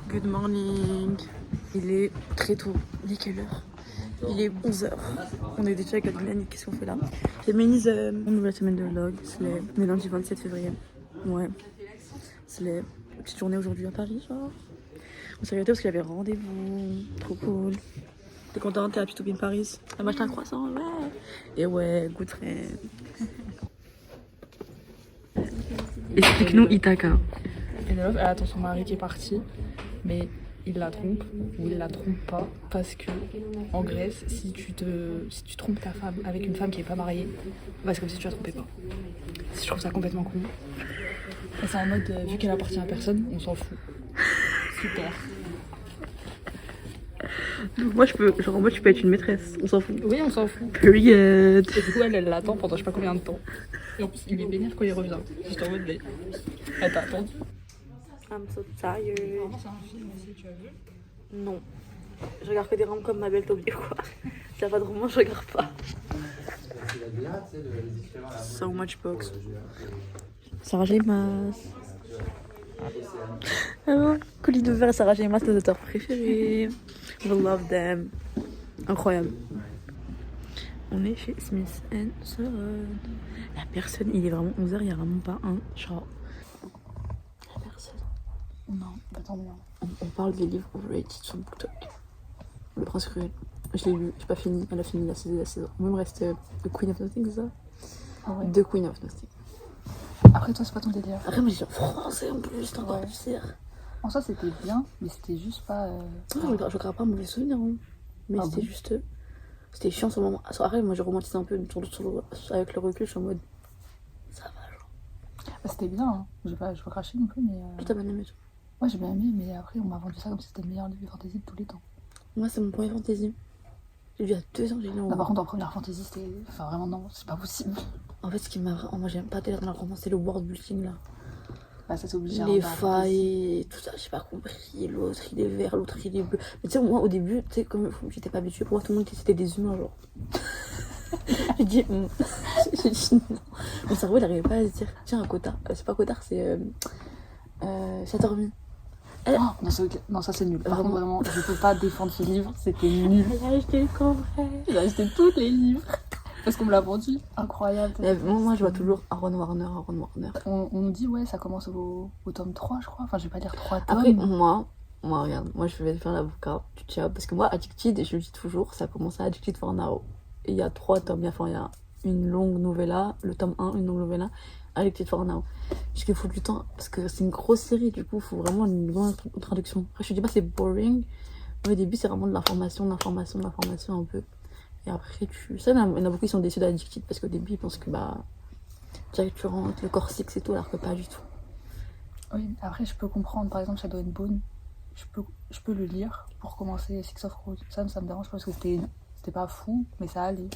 Good morning. Il est très tôt. Il est quelle heure? Il est 11h. On est déjà avec Adeline. Qu'est-ce qu'on fait là? C'est Ménise. On ouvre la semaine de vlog. C'est le lundi 27 février. Ouais. C'est la petite journée aujourd'hui à Paris, genre. On s'est arrêté parce qu'il y avait rendez-vous. Trop cool. T'es contente? T'es à Pitoubi de Paris? T'as acheté un croissant? Ouais. Et ouais, goûterai. Explique-nous Ithaca. Et la meuf, elle attend son mari qui est parti, mais il la trompe ou il la trompe pas parce que en Grèce, si tu trompes ta femme avec une femme qui est pas mariée, bah c'est comme si tu la trompais pas. Je trouve ça complètement con. Et c'est en mode vu qu'elle appartient à personne, on s'en fout. Super. Moi je peux, genre en mode tu peux être une maîtresse, on s'en fout. Oui, on s'en fout. Period. Et du coup, elle l'attend pendant je sais pas combien de temps. Et en plus, il est vénère quand il revient. Juste en mode, mais elle t'a attendu. I'm so tired. C'est un film aussi, tu as vu? Non. Je regarde que des rames comme Ma Belle Tobie quoi. S'il n'y a pas de roman, je regarde pas. So much books. Sarah J. Maas. Colis de verre, Sarah J. Maas, nos auteurs préférés. We love them. Incroyable. On est chez Smith & Son. La personne, il est vraiment 11h, il n'y a vraiment pas un chat. La personne. Non, attends bien. On parle des livres overrated sur BookTok. Le Prince Cruel. Je l'ai lu, j'ai pas fini. Elle a fini la saison. Moi, il me reste The Queen of Nothing, c'est ça? Ah ouais. The Queen of Nothing. Après, toi, c'est pas ton délire. Après, moi, j'ai en français en plus, c'est encore Ouais. pire. En soi, c'était bien, mais c'était juste pas. Non, je regarde pas un mauvais souvenir, hein. Mais Ah c'était bon? juste. C'était chiant sur le moment. Après, moi, j'ai romantisé un peu avec le recul, je suis en mode. Ça va, genre. Bah, c'était bien, hein. Je vais pas cracher non plus, mais. Toi, t'as bien aimé, toi? Ouais, j'ai bien aimé, mais après, on m'a vendu ça comme si c'était le meilleur livre de fantasy de tous les temps. Moi, c'est mon premier fantasy. J'ai lu il y a 2 ans, j'ai lu en. Non, par contre, en première fantasy, c'était. Enfin, vraiment, non, c'est pas possible. En fait, ce qui m'a. Moi, j'aime pas délire dans la romance, c'est le world building là. Bah, ça, c'est obligé. Les failles, tout ça, j'ai pas compris. L'autre il est vert, l'autre il est bleu. Mais tu sais, moi au début, tu sais, comme j'étais pas habituée, pour moi tout le monde c'était des humains, genre. J'ai dit, j'ai dit non. Mon cerveau il arrivait pas à se dire, tiens, un cotard. C'est pas cotard, c'est. Chateauroux. Oh, non, non, ça c'est nul. Par contre, vraiment, je peux pas défendre ce livre, c'était nul. Elle a acheté le coffret. J'ai acheté tous les livres. Parce qu'on me l'a vendu. Incroyable. Moi je vois toujours Aaron Warner. On nous dit, ouais, ça commence au tome 3, je crois. Enfin, je vais pas dire 3 tomes. Après, moi, regarde, moi je vais faire l'avocat du diable. Parce que moi, Addicted, je le dis toujours, ça a commencé à Addicted for Now. Et il y a 3 tomes. Enfin, il y a une longue novella, le tome 1, une longue novella, Addicted for Now. Parce qu'il faut du temps, parce que c'est une grosse série, du coup, il faut vraiment une bonne traduction. Après, je te dis pas c'est boring, mais au début, c'est vraiment de l'information un peu. Et après, ça, il y en a beaucoup qui sont déçus d'Addicted parce qu'au début, ils pensent que direct tu rentres, le corps six et tout, alors que pas du tout. Oui, après, je peux comprendre, par exemple, Shadow and Bone, je peux le lire pour commencer Six of Crows. Ça me dérange pas parce que c'était pas fou, mais ça allait.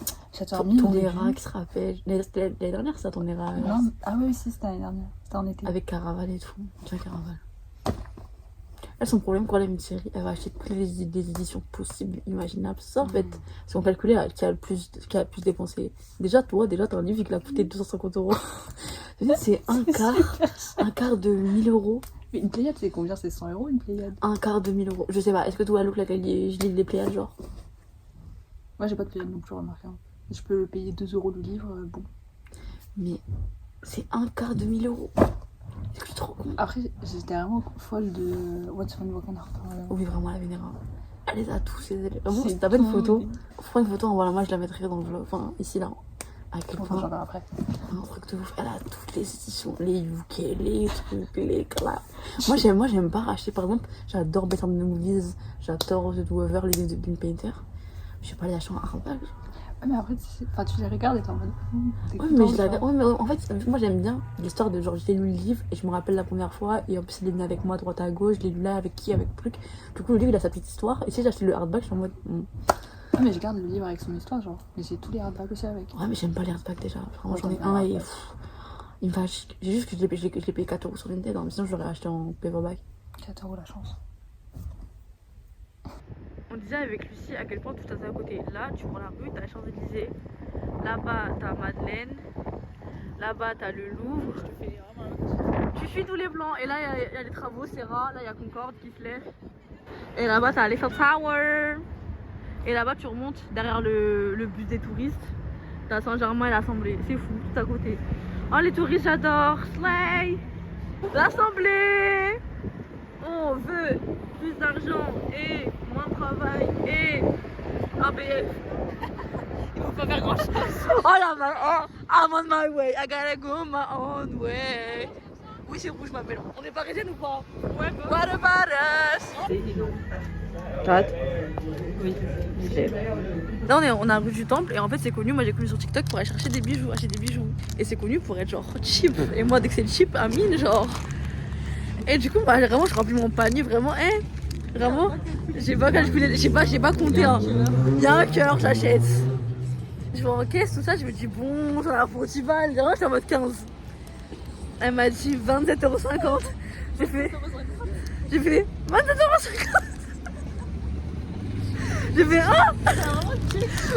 Tonera qui se rappelle. L'année dernière, ça, Tonera. Non, ah oui, si, c'était l'année dernière. C'était en été. Avec Caraval et tout. Tu vois, Caraval. Elle, son problème, quand elle aime une série, elle va acheter toutes les éditions possibles, imaginables. Ça, en fait, si on calculait qui a le plus dépensé. Déjà, toi, t'as un livre qui a coûté 250 €. C'est un quart de 1000 €. Mais une Pléiade, c'est combien? C'est 100 € une Pléiade? Un quart de 1000 €. Je sais pas, est-ce que toi, Look, je lis les Pléiades, genre? Moi, j'ai pas de Pléiade non plus, remarqué. Je peux payer 2 € le livre, bon. Mais c'est un quart de 1000 €. Est-ce que tu te rends compte? Après, j'étais vraiment folle de What's Fun Walking Art. Oui, vraiment, la Vénéra. Elle les a tous. Vraiment, si t'as pas une photo, prends une photo, envoie-la-moi, je la mettrai dans le vlog. Enfin, ici, là. À quel point. J'en parle après. Un truc de ouf. Elle a toutes les éditions, les UK, les trucs, les claps. Moi, j'aime pas racheter. Par exemple, j'adore Better Than the Movies, j'adore The Do-Over, les livres de Bill Painter. Je sais pas les acheter en hardback. Ouais, mais après, tu les regardes et t'es en mode. Ouais, mais en fait, moi j'aime bien l'histoire de genre, j'ai lu le livre et je me rappelle la première fois. Et en plus, il est venu avec moi à droite à gauche. Je l'ai lu là avec qui? Avec Pluck. Du coup, le livre il a sa petite histoire. Et si j'ai acheté le hardback, je suis en mode. Ouais, mais je garde le livre avec son histoire, genre. Mais j'ai tous les hardbacks aussi avec. Ouais, mais j'aime pas les hardbacks déjà. Vraiment, j'en ai un et. Il me fâche. J'ai juste que je l'ai payé 4 € sur Vinted. Mais sinon, je l'aurais acheté en paperback. 4 € la chance. On disait avec Lucie à quel point tout est à côté. Là, tu prends la rue, t'as les Champs-Élysées. Là-bas, t'as Madeleine. Là-bas, t'as le Louvre. Tu suis tous les plans. Et là, il y a les travaux, Serra. Là, il y a Concorde qui se lève. Et là-bas, t'as l'Eiffel Tower. Et là-bas, tu remontes derrière le bus des touristes. T'as Saint-Germain et l'Assemblée. C'est fou, tout à côté. Oh, les touristes, j'adore. Slay. L'Assemblée. On veut plus d'argent et moins de travail et ABF. Il faut pas faire grand chose. Oh là, oh, I'm on my way. I gotta go my own way. Oui, c'est rouge, ma belle. On est parisienne ou pas? Ouais, what about us? T'as oui. Là, on a rue du Temple et en fait, c'est connu. Moi, j'ai connu sur TikTok pour aller chercher des bijoux, acheter des bijoux. Et c'est connu pour être genre cheap. Et moi, dès que c'est cheap, à mine, genre. Et du coup, bah, vraiment, je remplis mon panier, vraiment, vraiment, j'ai pas calculé, j'ai pas compté, hein. Il y a un cœur, j'achète. Je vais en caisse, tout ça, je me dis, bon, j'en ai pour 10 balles, je suis en mode 15. Elle m'a dit 27,50 €. J'ai fait 27,50 €. J'ai fait,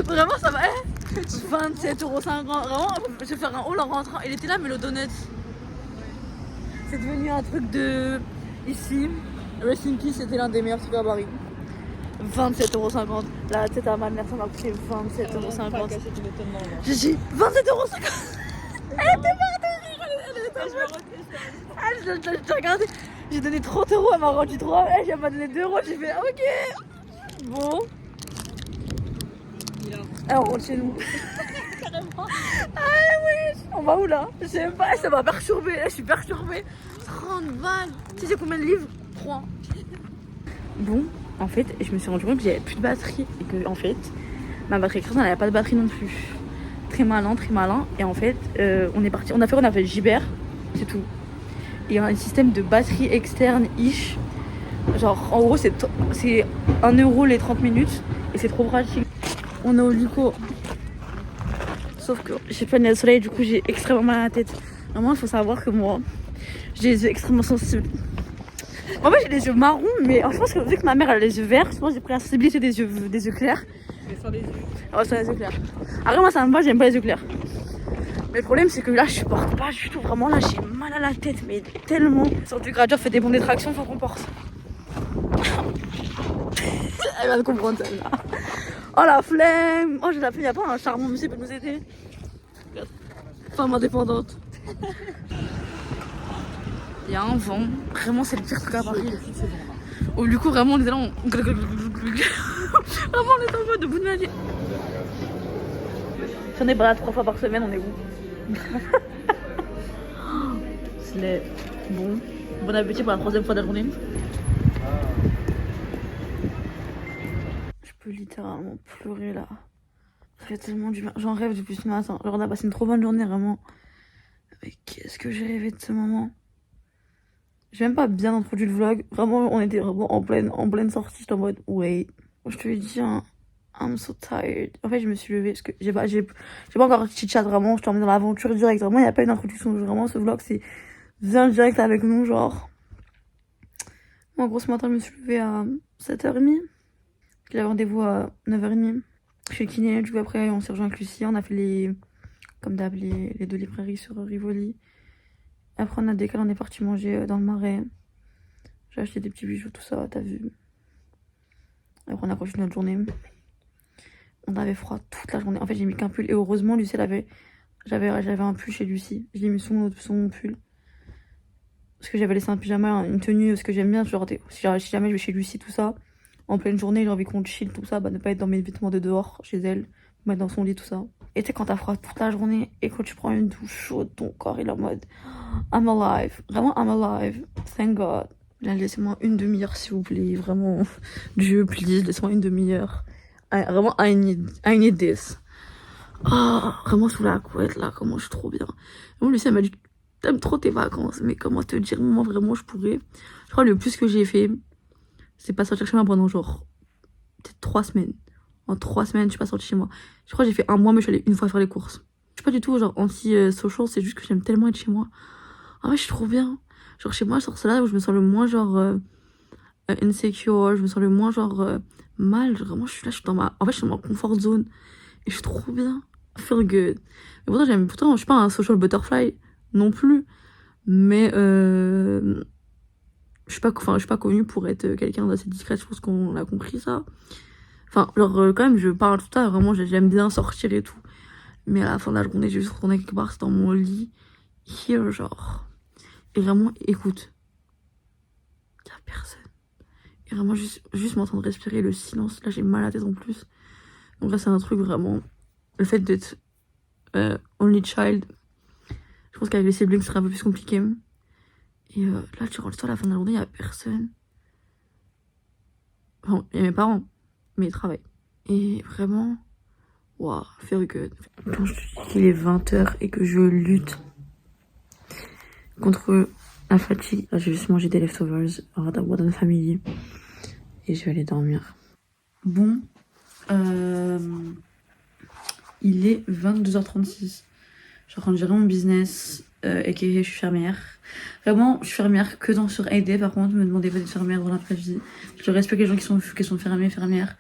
vraiment, ça va, 27,50 €. Vraiment, je vais faire un haul en rentrant. Il était là, mais le donut. C'est devenu un truc de ici. Rest in Peace, c'était l'un des meilleurs trucs à Paris. 27,50 €. La tête à ma mère, ça m'a coûté 27,50 €. J'ai dit 27,50 €. Elle était morte de rire. J'ai regardé. J'ai donné 30 €, elle m'a rendu 3. Elle m'a donné 2 €. J'ai fait ok. Bon. Elle rentre chez nous. Ah oui, on va où là? Je sais même pas, ça m'a perturbée, là je suis perturbée. 30 balles. Tu sais combien de livres? 3. Bon, en fait, je me suis rendu compte que j'avais plus de batterie et que en fait, ma batterie écrasante, elle avait pas de batterie non plus. Très malin, très malin. Et en fait, on est parti, on a fait Gibert, c'est tout. Et il y a un système de batterie externe ish. Genre, en gros, c'est 1 € les 30 minutes et c'est trop pratique. On est au Luco. Sauf que j'ai pas de soleil, du coup j'ai extrêmement mal à la tête. Vraiment, il faut savoir que moi, j'ai les yeux extrêmement sensibles. En fait, j'ai les yeux marrons, mais je pense que vu que ma mère a les yeux verts, je pense que j'ai pris la sensibilité des yeux clairs. Mais sans les yeux. Ouais, sans les yeux clairs. Après, moi, ça me va, j'aime pas les yeux clairs. Mais le problème, c'est que là, je supporte pas du tout. Vraiment, là, j'ai mal à la tête, mais tellement. Sur du gradure, fait des bombes de traction, faut qu'on porte. Elle va comprendre celle-là. Oh la flemme! Oh j'ai la flemme, y'a pas un charmant monsieur pour nous aider? Femme indépendante. Il y a un vent, vraiment c'est le pire truc à Paris. Au Luco, vraiment on était là, vraiment on était en mode de bout de ma vie. Si on est balade 3 fois par semaine, on est où? C'est bon. Bon appétit pour la 3e fois de la journée. Je peux littéralement pleurer là. Ça fait tellement du mal. J'en rêve depuis ce matin. Genre on a passé une trop bonne journée vraiment. Mais qu'est-ce que j'ai rêvé de ce moment. J'ai même pas bien introduit le vlog. Vraiment on était vraiment en pleine sortie. J'étais en mode wait. Je te l'ai dit hein. I'm so tired. En fait je me suis levée parce que j'ai pas encore chit chat vraiment. Je t'emmène dans l'aventure direct. Vraiment il n'y a pas une introduction. Vraiment ce vlog c'est viens direct avec nous genre. En gros ce matin je me suis levée à 7h30. J'avais rendez-vous à 9h30. Je suis kiné, du coup après on s'est rejoint avec Lucie, on a fait comme d'hab les 2 librairies sur Rivoli. Après on a décalé, on est parti manger dans le Marais. J'ai acheté des petits bijoux, tout ça, t'as vu. Après on a continué notre journée. On avait froid toute la journée. En fait j'ai mis qu'un pull et heureusement Lucie j'avais un pull chez Lucie. Je l'ai mis sous mon pull. Parce que j'avais laissé un pyjama, une tenue, ce que j'aime bien, genre si jamais je vais chez Lucie, tout ça. En pleine journée, j'ai envie qu'on chill, tout ça, bah ne pas être dans mes vêtements de dehors, chez elle, mettre dans son lit, tout ça. Et tu sais, quand t'as froid toute la journée et quand tu prends une douche chaude, ton corps il est en mode I'm alive, vraiment I'm alive, thank God. Là, laissez-moi une demi-heure s'il vous plaît, vraiment, Dieu, please, laissez-moi une demi-heure. Vraiment, I need this. Ah, vraiment sous la couette là, comment je suis trop bien. Bon, Lucie, elle m'a dit, t'aimes trop tes vacances, mais comment te dire, moi vraiment je pourrais. Je crois le plus que j'ai fait, c'est pas sortir chez moi pendant genre peut-être 3 semaines. En 3 semaines, je suis pas sortie chez moi. Je crois que j'ai fait 1 mois, mais je suis allée une fois faire les courses. Je suis pas du tout genre anti-social, c'est juste que j'aime tellement être chez moi. Ah ouais, je suis trop bien. Genre chez moi, c'est là où je me sens le moins genre insecure, je me sens le moins genre mal. Genre, vraiment, je suis là, je suis dans ma comfort zone. Et je suis trop bien. I feel good. Mais pourtant, je suis pas un social butterfly non plus. Mais je suis pas connue pour être quelqu'un d'assez discrète, je pense qu'on a compris ça. Enfin, genre, quand même, je parle tout à vraiment, j'aime bien sortir et tout. Mais à la fin de la journée, j'ai juste retourné quelque part, c'est dans mon lit, here, genre. Et vraiment, écoute, y a personne. Et vraiment, juste m'entendre respirer, le silence. Là, j'ai mal à la tête en plus. Donc là, c'est un truc vraiment. Le fait d'être only child, je pense qu'avec les siblings, ce serait un peu plus compliqué. Et là, tu rentres à la fin de la journée, y a personne. Enfin, y a mes parents, mais ils travaillent. Et vraiment, wow, very good. Quand je dis qu'il est 20h et que je lutte contre la fatigue, là, j'ai juste mangé des leftovers à Modern Family et je vais aller dormir. Bon, il est 22h36. Je suis en train de gérer mon business et que je suis fermière. Vraiment, je suis fermière que sur AD. Par contre, me demandez pas d'être fermière dans la vraie vie. Je respecte les gens qui sont fermières,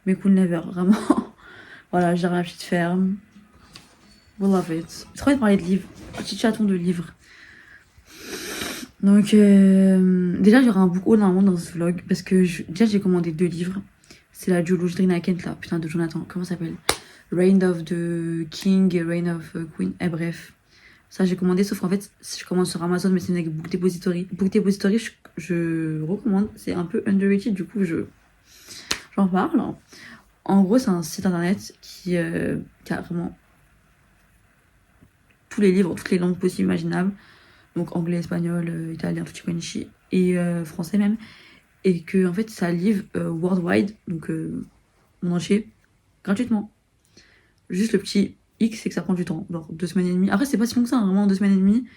mais cool never, vraiment. Voilà, je gère la petite ferme. We love it. J'ai trop envie de parler de livres. Petit chaton de livres. Donc, déjà, il y aura un book haul normalement dans ce vlog. Parce que déjà, j'ai commandé 2 livres. C'est la duologie de Rina Kent, là. Putain, de Jonathan. Comment ça s'appelle? Reign of the King et Reign of Queen. Et bref. Ça, j'ai commandé. Sauf qu'en fait, je commande sur Amazon, mais c'est une Book Depository. Book Depository, je recommande. C'est un peu underrated. Du coup, j'en parle. En gros, c'est un site internet qui a vraiment tous les livres, toutes les langues possibles, imaginables. Donc anglais, espagnol, italien, tutti quanti, et français même. Et que en fait, ça livre worldwide, donc mon entier, gratuitement. Juste le petit X, c'est que ça prend du temps, genre 2 semaines et demie. Après, c'est pas si long que ça, hein, vraiment 2 semaines et demie.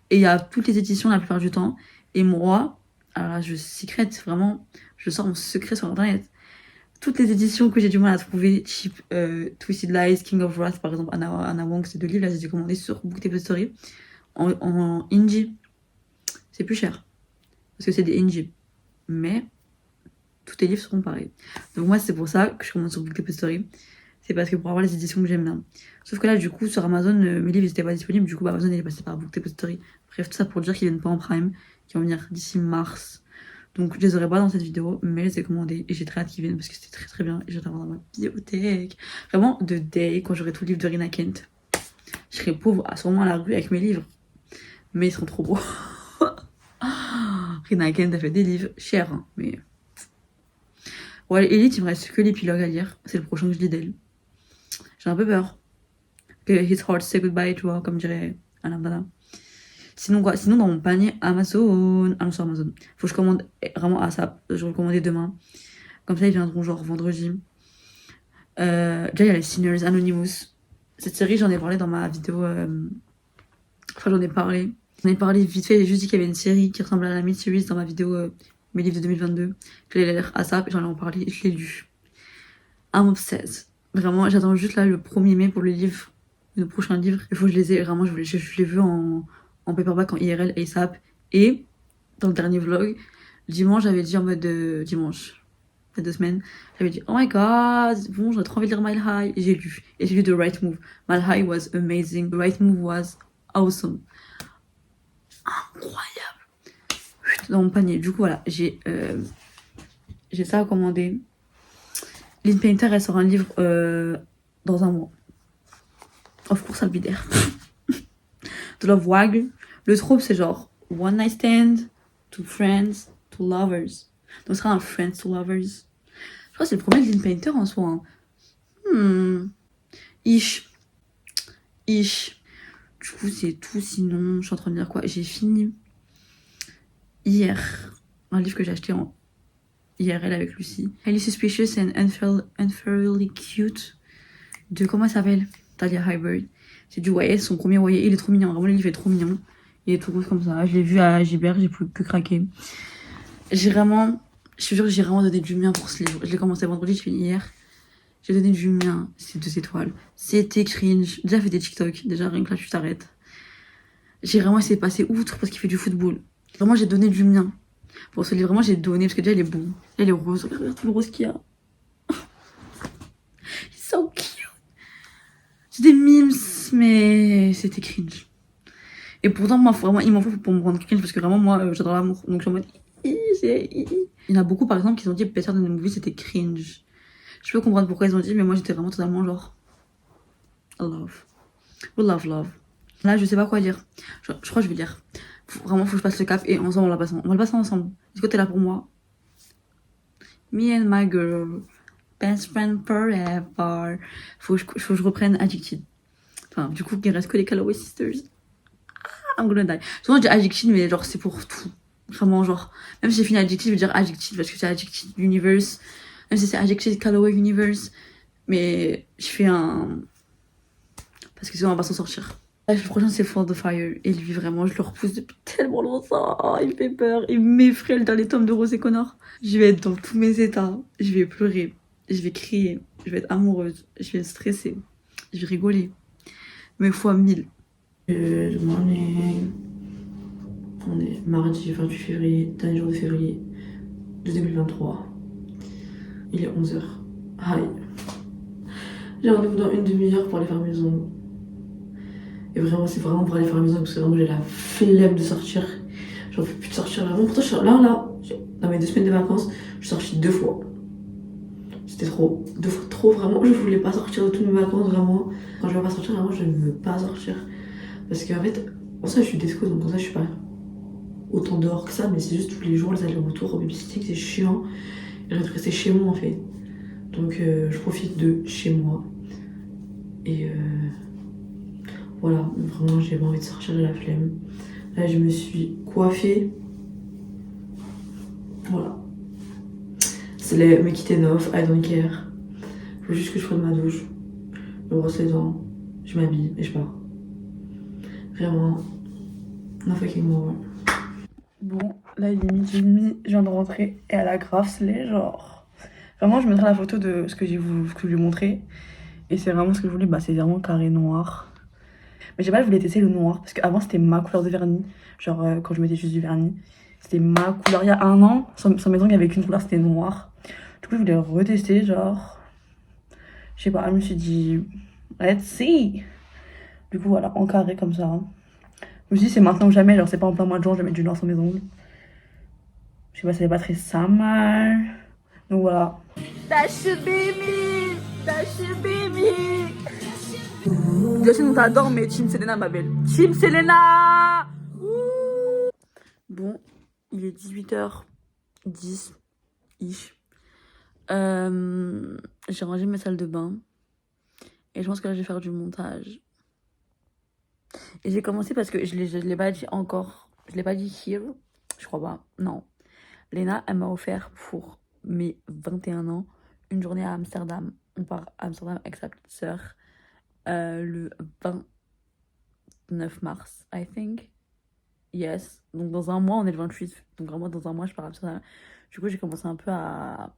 Et il y a toutes les éditions la plupart du temps. Et moi, alors là, je secrète, vraiment, je sors mon secret sur internet. Toutes les éditions que j'ai du mal à trouver, type Twisted Lies, King of Wrath, par exemple, Anna Wong, ces 2 livres, là, j'ai commandé sur Book Depository en indie. C'est plus cher, parce que c'est des indie. Mais tous les livres seront pareils. Donc moi, c'est pour ça que je commande sur Book Depository. C'est parce que pour avoir les éditions que j'aime bien. Sauf que là, du coup, sur Amazon, mes livres n'étaient pas disponibles. Du coup, Amazon, il est passé par Book Depository. Bref, tout ça pour dire qu'ils viennent pas en prime, qu'ils vont venir d'ici mars. Donc je les aurai pas dans cette vidéo, mais je les ai commandés et j'ai très hâte qu'ils viennent parce que c'était très très bien et je vais l'avoir dans ma bibliothèque. Vraiment, de day, quand j'aurai tout le livre de Rina Kent, je serai pauvre à sûrement à la rue avec mes livres. Mais ils sont trop beaux. Rina Kent a fait des livres chers, hein, mais... Ouais, Elite, il me reste que l'épilogue à lire. C'est le prochain que je lis d'elle. J'ai un peu peur. Que It's hard to say goodbye, tu vois, comme dirait Alain Dana. Sinon quoi? Sinon dans mon panier Amazon. Ah non, sur Amazon. Faut que je commande vraiment à ça. Je vais le commander demain. Comme ça, ils viendront genre vendredi. Déjà, il y a les Sinners Anonymous. Cette série, j'en ai parlé dans ma vidéo. Enfin, j'en ai parlé. J'en ai parlé vite fait. J'ai juste dit qu'il y avait une série qui ressemble à la mid-series dans ma vidéo mes livres de 2022. Je l'ai lire à ça, j'en ai en parlé et je l'ai lu. I'm obsessed. Vraiment, j'attends juste là le 1er mai pour le livre. Le prochain livre. Il faut que je les ai. Vraiment, je l'ai vu en paperback, en IRL, ASAP. Et dans le dernier vlog, dimanche, j'avais dit en mode dimanche, il y a 2 semaines, j'avais dit oh my god, bon, j'aurais trop envie de lire Mile High. Et j'ai lu. Et j'ai lu The Right Move. Mile High was amazing. The Right Move was awesome. Incroyable. Dans mon panier. Du coup, voilà, j'ai ça à commander. Lynn Painter, elle sort un livre dans un mois. Of course, I'll be there. The Love Wag. Le trope, c'est genre One Night Stand, to Friends, to Lovers. Donc, ce sera un Friends to Lovers. Je crois que c'est le premier de Lynn Painter en soi. Hein. Ish. Du coup, c'est tout. Sinon, je suis en train de dire quoi? J'ai fini hier un livre que j'ai acheté en IRL avec Lucie. Highly Suspicious and Unfairly Cute de, comment elle s'appelle? Talia Highbury. C'est du YS, son premier YS. Il est trop mignon, vraiment le livre est trop mignon. Il est tout rose comme ça. Je l'ai vu à Gibert, j'ai plus que craqué. Je suis sûre que j'ai vraiment donné du mien pour ce livre. Je l'ai commencé vendredi, je finis hier. J'ai donné du mien, c'est 2 étoiles. C'était cringe. J'ai déjà fait des TikTok, déjà rien que là tu t'arrêtes. J'ai vraiment essayé de passer outre parce qu'il fait du football. Vraiment, j'ai donné du mien. Pour ce livre, vraiment, j'ai donné parce que déjà, il est beau. Il est rose. Regarde tout le rose qu'il y a. It's so cute. C'est des memes, mais c'était cringe. Et pourtant, moi, vraiment, il m'en faut pour me rendre cringe parce que vraiment, moi, j'adore l'amour. Donc, je suis en mode. Il y en a beaucoup, par exemple, qui ont dit Better Than the Movie, c'était cringe. Je peux comprendre pourquoi ils ont dit, mais moi, j'étais vraiment totalement genre. Love. Love. Là, je sais pas quoi dire. Je crois que je vais dire. Vraiment, faut que je passe le cap et ensemble, on va le passer ensemble. Est-ce que t'es là pour moi? Me and my girl. Best friend forever. Faut que je reprenne Addicted. Enfin, du coup, il reste que les Calloway Sisters. I'm gonna die. Souvent, je dis Addicted, mais genre, c'est pour tout. Vraiment, genre, même si j'ai fini Addicted, je veux dire Addicted parce que c'est Addicted Universe. Même si c'est Addicted Calloway Universe. Mais je fais un. Parce que sinon, on va pas s'en sortir. Le prochain, c'est For the Fire. Et lui, vraiment, je le repousse depuis tellement longtemps. Oh, il me fait peur. Il m'effraie le dernier tome de Rose et Connor. Je vais être dans tous mes états. Je vais pleurer. Je vais crier. Je vais être amoureuse. Je vais être stressée. Je vais rigoler. Mais fois 1000. Good morning. On est mardi 28 février, dernier jour de février de 2023. Il est 11h. Hi. J'ai rendez-vous dans une demi-heure pour aller faire mes ongles. Et vraiment, c'est vraiment pour aller faire mes ongles parce que vraiment j'ai la flemme de sortir. J'en peux plus de sortir vraiment. Pourtant, là, dans mes 2 semaines de vacances, je suis sortie 2 fois. C'était trop. 2 fois trop, vraiment. Je voulais pas sortir de toutes mes vacances, vraiment. Quand je veux pas sortir, vraiment, je ne veux pas sortir. Parce qu'en fait, en ça, je suis desco, donc en ça, je suis pas autant dehors que ça, mais c'est juste tous les jours, les allers-retours au babysitting, c'est chiant. Et de rester chez moi, en fait. Donc, je profite de chez moi. Et voilà, vraiment, j'ai pas envie de sortir de la flemme. Là, je me suis coiffée. Voilà. C'est les Make It Enough, I don't care. Faut juste que je prenne ma douche. Je me brosse les dents, je m'habille et je pars. Vraiment, no fucking more. Bon, là il est 12h30, je viens de rentrer et elle a grave slay, genre. Vraiment, je mettrai la photo de ce que je lui ai montré. Et c'est vraiment ce que je voulais, bah c'est vraiment carré noir. Mais j'ai pas, je voulais tester le noir parce qu'avant c'était ma couleur de vernis. Genre quand je mettais juste du vernis, c'était ma couleur. Il y a un an, sans maison, il n'y avait qu'une couleur, c'était noir. Du coup, je voulais retester, genre. Je sais pas, je me suis dit, let's see. Du coup, voilà, en carré comme ça. Je me suis dit, c'est maintenant ou jamais, genre c'est pas en plein mois de juin, je vais mettre du noir sur mes ongles. Je sais pas, c'est pas très summer. Donc voilà. That should be me. That should be me. Justin, on t'adore, mais Team Selena, ma belle. Team Selena. Bon, il est 18h10 ish. J'ai rangé mes salles de bain. Et je pense que là, je vais faire du montage. Et j'ai commencé parce que je l'ai pas dit encore. Je l'ai pas dit here. Je crois pas. Non. Léna, elle m'a offert pour mes 21 ans une journée à Amsterdam. On part à Amsterdam avec sa petite sœur le 29 mars, I think. Yes. Donc dans un mois, on est le 28. Donc vraiment dans un mois, je pars à Amsterdam. Du coup, j'ai commencé un peu à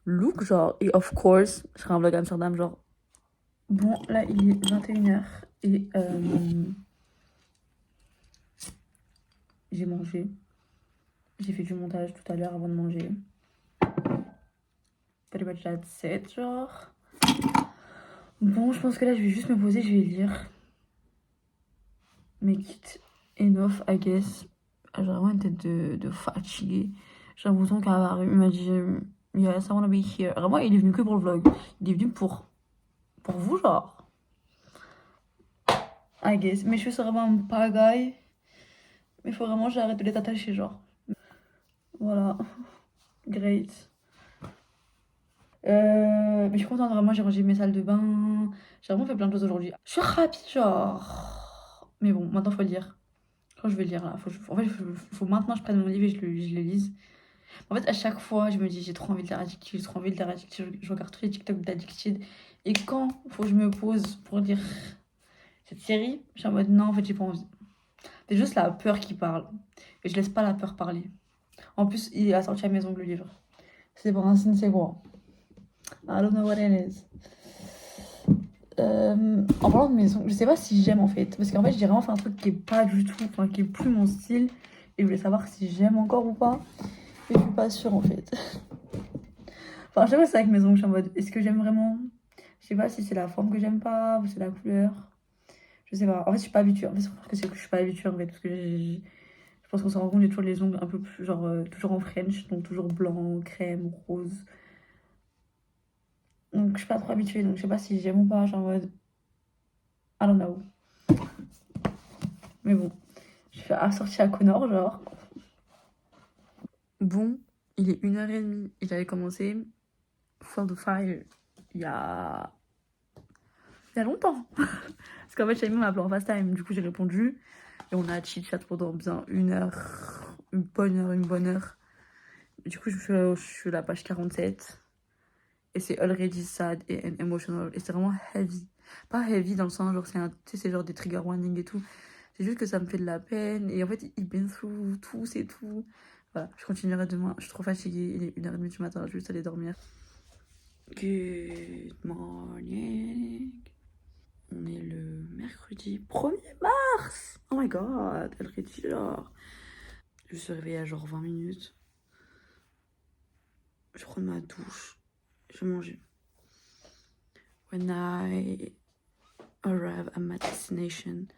look, genre. Et of course, je ferai un vlog à Amsterdam, genre. Bon, là, il est 21h. Et j'ai mangé. J'ai fait du montage tout à l'heure avant de manger. Pretty much that's it, genre. Bon, je pense que là, je vais juste me poser, je vais lire. Make it enough, I guess. J'ai vraiment une tête de fatiguée. J'ai l'impression qu'il m'a dit yes, I wanna be here. Vraiment, il est venu que pour le vlog. Il est venu pour vous, genre. I guess. Mes cheveux sont vraiment un pagaille. Mais il faut vraiment que j'arrête de les attacher, genre. Voilà. Great. Mais je suis contente, vraiment, j'ai rangé mes salles de bain. J'ai vraiment fait plein de choses aujourd'hui. Je suis rapide, genre. Mais bon, maintenant, faut le lire. Quand je vais le lire, là. En fait, faut maintenant que je prenne mon livre et je le lise. En fait, à chaque fois, je me dis, j'ai trop envie de lire Addicted, j'ai trop envie de lire Addicted. Je regarde tous les TikTok d'Addicted. Et quand faut que je me pose pour lire cette série, je suis en mode, non, en fait, j'ai pas envie. C'est juste la peur qui parle. Et je laisse pas la peur parler. En plus, il a sorti à mes ongles le livre. C'est pour un signe, c'est quoi? I don't know what it is. En parlant de maison, je sais pas si j'aime en fait. Parce qu'en fait, j'ai vraiment fait un truc qui est pas du tout, enfin qui est plus mon style. Et je voulais savoir si j'aime encore ou pas. Mais je suis pas sûre en fait. Enfin, je sais pas si c'est avec mes ongles, je suis en mode, est-ce que j'aime vraiment? Je sais pas si c'est la forme que j'aime pas ou c'est la couleur. Je sais pas. En fait, je suis pas habituée. En fait, c'est que je suis pas habituée en fait. Parce que je pense qu'on s'en rend compte, j'ai toujours les ongles un peu plus, genre, toujours en French. Donc, toujours blanc, crème, rose. Donc, je suis pas trop habituée. Donc, je sais pas si j'aime ou pas. Genre, en mode. I don't know. Mais bon. Je fais assortir à Connor, genre. Bon, il est 1h30 et j'avais commencé For the Fire il y a longtemps. Parce qu'en fait, Shamim m'a appelé en fast time. Du coup, j'ai répondu. Et on a chit-chat pendant bien 1 heure. Une bonne heure. Du coup, je suis à la page 47. Et c'est already sad et emotional. Et c'est vraiment heavy. Pas heavy dans le sens, genre, c'est genre des trigger warnings et tout. C'est juste que ça me fait de la peine. Et en fait, il been through tout, c'est tout. Voilà, je continuerai demain. Je suis trop fatiguée. Il est 1h30 du matin. Je vais juste aller dormir. Good morning. On est le mercredi 1er mars. Oh my god, already, genre. Je me suis réveillée à genre 20 minutes. Je prends ma douche. Je vais manger. When I arrive at my destination,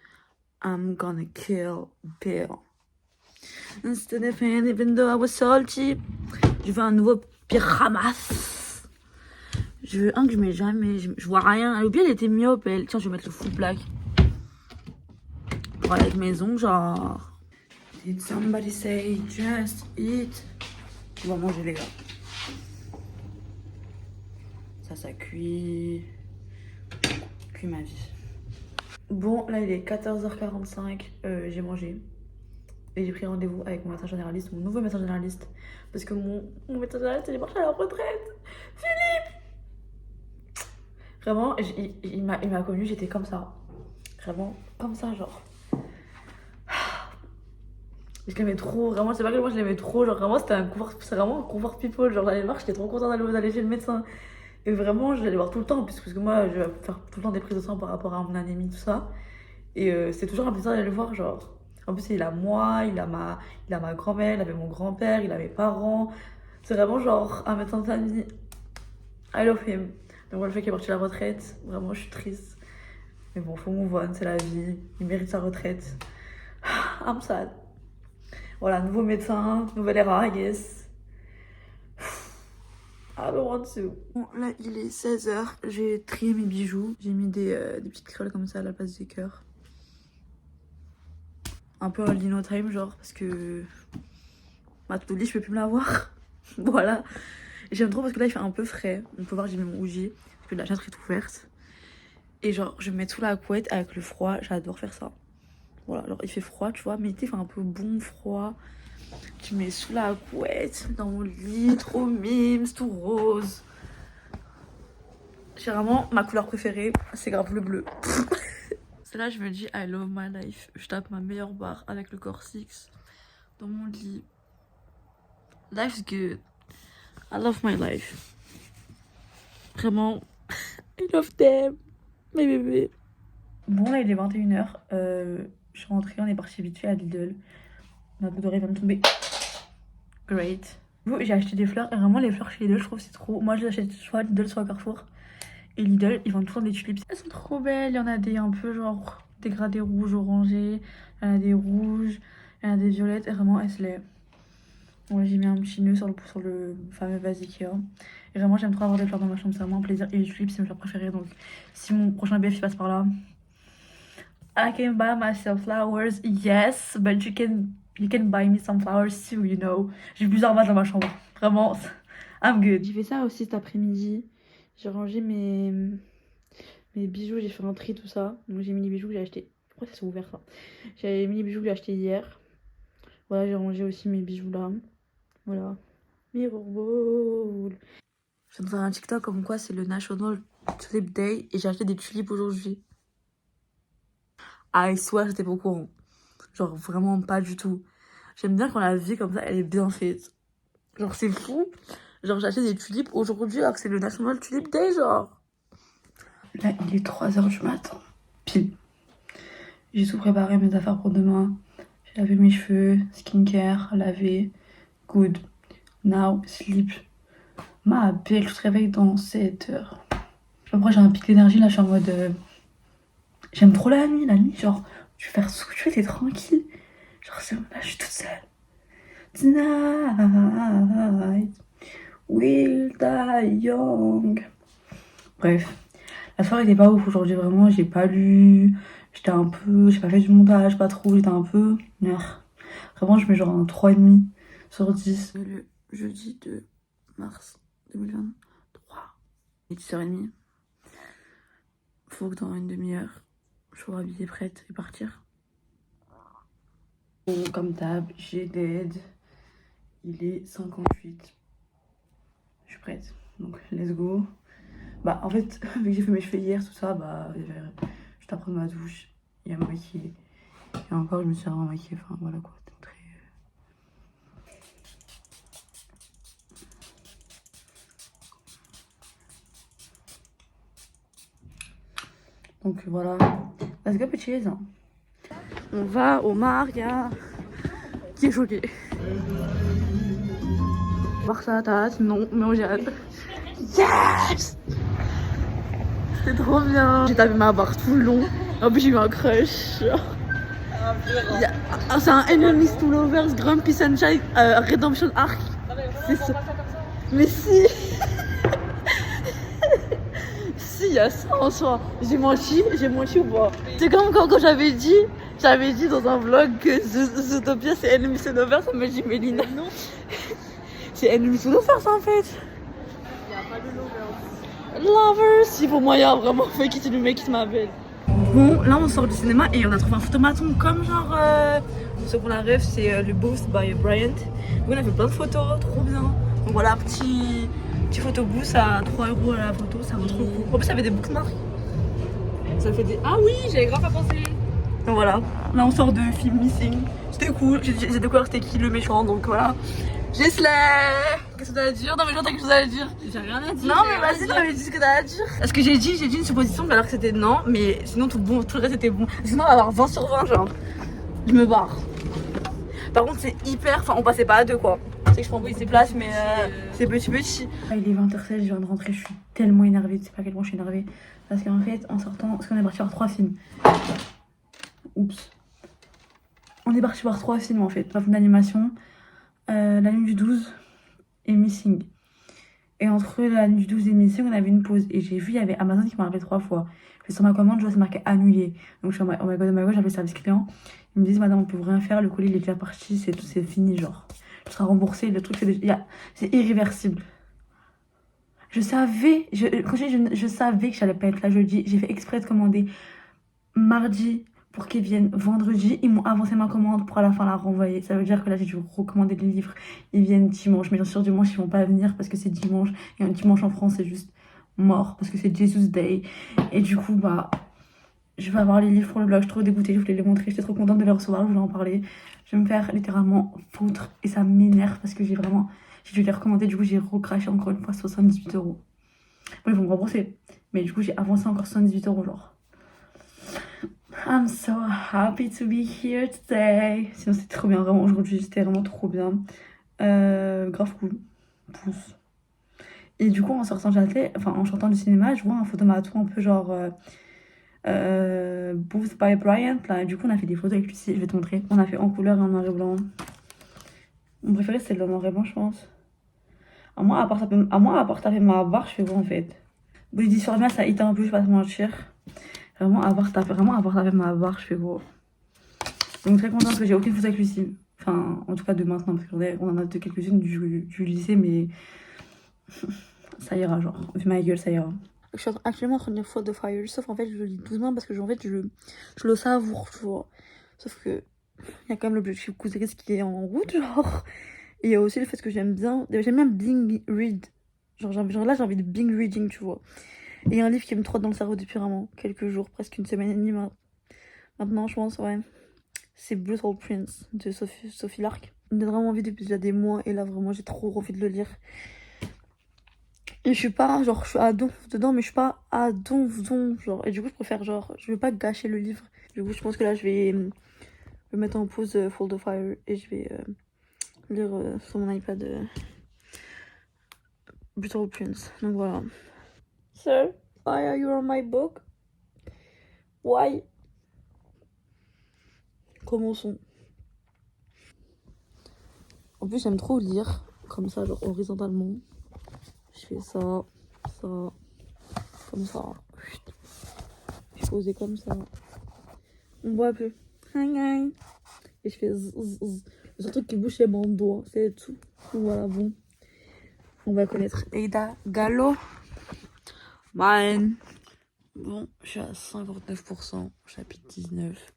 I'm gonna kill Bill. Instead of pain, even though I was salty. Je veux un nouveau pyjamas. Je veux un que je mets jamais. Je vois rien. Le bien, elle était myope. Tiens, je vais mettre le full black. Pour aller avec mes ongles, genre. Did somebody say just eat? On va manger, les gars. Ça cuit. Cuit ma vie. Bon, là, il est 14h45. J'ai mangé. Et j'ai pris rendez-vous avec mon médecin généraliste, mon nouveau médecin généraliste. Parce que mon médecin généraliste, il est parti à la retraite. Philippe! Vraiment, il m'a connue, j'étais comme ça. Vraiment, comme ça, genre. Je l'aimais trop, vraiment, je sais pas quel point je l'aimais trop. Genre, vraiment, c'est vraiment un confort people. Genre, j'allais le voir, j'étais trop contente d'aller chez le médecin. Et vraiment, je l'allais voir tout le temps, parce que moi, je vais faire tout le temps des prises de sang par rapport à mon anémie, tout ça. Et c'est toujours un plaisir d'aller le voir, genre. En plus, il a moi, il a ma grand-mère, il avait mon grand-père, il a mes parents. C'est vraiment genre un médecin de famille. I love him. Mais moi, le fait qu'il est parti à la retraite, vraiment, je suis triste. Mais bon, faut move on, c'est la vie. Il mérite sa retraite. I'm sad. Voilà, nouveau médecin, nouvelle era, I guess. I don't want to. Bon, là, il est 16h. J'ai trié mes bijoux. J'ai mis des petites créoles comme ça à la place des cœurs. Un peu en Lino Time, genre, parce que ma to-do list, je peux plus me la voir. Voilà. J'aime trop parce que là, il fait un peu frais. On peut voir, j'ai mis mon bougie, parce que la fenêtre est ouverte. Et genre, je me mets sous la couette avec le froid. J'adore faire ça. Voilà, alors il fait froid, tu vois, mais il fait un peu bon froid. Tu mets sous la couette, dans mon lit, trop mimes, tout rose. J'ai vraiment ma couleur préférée, c'est grave le bleu. C'est là je me dis I love my life. Je tape ma meilleure barre avec le Core 6 dans mon lit. Life's good. I love my life. Vraiment, I love them. Mes bébés. Bon là il est 21h. Je suis rentrée, on est parti vite fait à Lidl. Ma boucle d'oreille va me tomber. Great. J'ai acheté des fleurs et vraiment les fleurs chez Lidl je trouve c'est trop. Moi je les achète soit à Lidl soit à Carrefour. Et Lidl ils vendent toujours des tulipes. Elles sont trop belles. Il y en a des un peu genre dégradés rouges orangés. Il y en a des rouges. Il y en a des violettes et vraiment elles se lèvent. Ouais, j'ai mis un petit nœud sur le fameux vase Ikea. Et vraiment j'aime trop avoir des fleurs dans ma chambre, c'est vraiment un plaisir. Et les tulipes c'est mes fleurs préférées donc si mon prochain BF passe par là, I can buy myself flowers, yes, but you can buy me some flowers too, you know. J'ai plusieurs vases dans ma chambre, vraiment, I'm good. J'ai fait ça aussi cet après-midi. J'ai rangé mes bijoux, j'ai fait un tri, tout ça. Donc j'ai mis les bijoux que j'ai achetés. Pourquoi ça s'est ouvert ça? J'ai mis les bijoux que j'ai achetés hier. Voilà, j'ai rangé aussi mes bijoux là. Voilà. Mirror ball. Je viens de faire un TikTok comme quoi c'est le National Tulip Day et j'ai acheté des tulipes aujourd'hui. I swear, j'étais pas au courant. Genre, vraiment pas du tout. J'aime bien quand la vie comme ça, elle est bien faite. Genre, c'est fou. Genre, j'ai acheté des tulipes aujourd'hui alors que c'est le National Tulip Day, genre. Là, il est 3h du matin. Pile. J'ai tout préparé, mes affaires pour demain. J'ai lavé mes cheveux, skincare, lavé. Good. Now, sleep. Ma belle, je te réveille dans 7h. Je sais pas pourquoi j'ai un pic d'énergie là, je suis en mode. Je J'aime trop la nuit, genre, tu veux faire ce que tu veux, t'es tranquille. Genre, là, je suis toute seule. Tonight, we'll die young. Bref, la soirée était pas ouf aujourd'hui, vraiment, j'ai pas lu. J'ai pas fait du montage, pas trop, j'étais un peu. Vraiment, je mets genre un 3,5 sur 10. Le jeudi 2 mars 2023, il est 10h30. Faut que dans une demi-heure, je sois habillée, prête et partir. Bon, comme d'hab, j'ai dead. Il est 58. Je suis prête. Donc, let's go. Bah, en fait, vu que j'ai fait mes cheveux hier, tout ça, bah, je vais prendre ma douche et à me maquiller. Et encore, je me suis vraiment maquillée. Enfin, voilà quoi. Très... Donc, voilà. Let's go, bitches. On va au Maria qui est choqué. Barça, tasse, non, mais j'ai hâte. Yes! C'est trop bien. J'ai tapé ma barre tout le long. En plus, j'ai eu un crush. C'est un Enemies to Lovers, Grumpy Sunshine, Redemption Arc. C'est ça. Mais si! Si, il y a ça en soi. J'ai menti ou pas? C'est comme quand j'avais dit dans un vlog que Zootopia c'est Enemies to Lovers, ça m'a dit Mélina. Non. C'est Enemies to Lovers en fait. Il n'y a pas de Lovers. Lovers, si pour moi il y a vraiment fake it le mec qui m'appelle. Bon, là on sort du cinéma et on a trouvé un photomaton comme genre. Ce qu'on a rêvé, c'est le Boost by Bryant. On a fait plein de photos, trop bien. Donc voilà, petit photo boost à 3€ à la photo, ça vaut trop le coup. En plus, ça fait des bookmarks. Ça fait des. Ah oui, j'avais grave à penser. Donc voilà, là on sort de film Missing. C'était cool, j'ai découvert c'était qui le méchant, donc voilà. Jessley! Qu'est-ce que t'as à dire? Non mais genre t'as quelque chose à dire. J'ai rien à dire. Non mais vas-y, non mais dis ce que t'as à dire. Est-ce que j'ai dit une supposition alors que c'était non, mais sinon tout le reste était bon. Sinon on va avoir 20 sur 20 genre. Je me barre. Par contre c'est hyper, enfin on passait pas à deux quoi. C'est que je prends plus ses places mais c'est petit. Il est 20h16, je viens de rentrer, je suis tellement énervée, tu sais pas à quel point je suis énervée. Parce qu'en fait en sortant, parce qu'on est parti voir 3 films. Oups. On est parti voir 3 films en fait, un film d'animation. La nuit du 12 et Missing. Et entre la nuit du 12 et Missing, on avait une pause. Et j'ai vu, il y avait Amazon qui m'a rappelé 3 fois. Je fais sur ma commande, je vois c'est marqué annulé. Donc je suis en mode, oh my god, j'appelle le service client. Ils me disent, madame, on peut rien faire, le colis il est déjà parti, c'est fini, genre. Tu seras remboursé, le truc c'est irréversible. Je savais, je savais que j'allais pas être là jeudi. J'ai fait exprès de commander mardi pour qu'ils viennent vendredi. Ils m'ont avancé ma commande pour à la fin la renvoyer. Ça veut dire que là j'ai dû recommander les livres. Ils viennent dimanche, mais bien sûr dimanche ils vont pas venir parce que c'est dimanche. Et un dimanche en France c'est juste mort parce que c'est Jesus Day. Et du coup bah je vais avoir les livres pour le blog. Je suis trop dégoûtée, je voulais les montrer. J'étais trop contente de les recevoir, je voulais en parler. Je vais me faire littéralement foutre et ça m'énerve parce que j'ai dû les recommander. Du coup j'ai recraché encore une fois 78€. Bon ils vont me rembourser, mais du coup j'ai avancé encore 78€ genre. I'm so happy to be here today. Sinon c'était trop bien, vraiment aujourd'hui c'était vraiment trop bien. Grave cool. Pouce. Et du coup en sortant du cinéma, je vois un photomaton un peu genre Boost by Bryant là. Du coup on a fait des photos avec lui, je vais te montrer. On a fait en couleur et en noir et blanc. Mon préféré c'est le noir et blanc je pense. À moi à part taper ma barre, je fais quoi en fait. Bon les 10 sur 20 ça hit un peu, je vais pas te mentir. Vraiment avoir tapé ma barre, je fais gros. Donc très contente que j'ai aucune photo avec Lucie. Enfin, en tout cas de maintenant, parce qu'on en a de quelques-unes du lycée, mais ça ira, genre. Vu ma gueule, ça ira. Je suis actuellement en train de lire Fault de Fire, sauf en fait, je le lis doucement parce que je le savoure, tu vois. Sauf que il y a quand même l'objectif Cousins qui est en route, genre. Et il y a aussi le fait que j'aime bien Bing Read. Genre là, j'ai envie de Bing Reading, tu vois. Et il y a un livre qui me trotte dans le cerveau depuis vraiment quelques jours, presque une semaine et demie maintenant, je pense, ouais. C'est Brutal Prince de Sophie Lark. Il me donne vraiment envie depuis déjà des mois et là vraiment j'ai trop envie de le lire. Et je suis pas, genre je suis à donf dedans mais je suis pas à donf, genre. Et du coup je préfère genre, je vais pas gâcher le livre. Du coup je pense que là je vais mettre en pause Fall of Fire et je vais lire sur mon iPad Brutal Prince. Donc voilà. Sir, why are you on my book? Why? Commençons. En plus, j'aime trop lire, comme ça, genre horizontalement. Je fais ça, ça, comme ça. Je suis posée comme ça. On voit plus. Et je fais zzz, zzz. Le seul truc qui bouge, c'est mon doigt, c'est tout. Donc voilà, bon. On va connaître Eida Gallo. Mine. Bon, je suis à 59%, chapitre 19.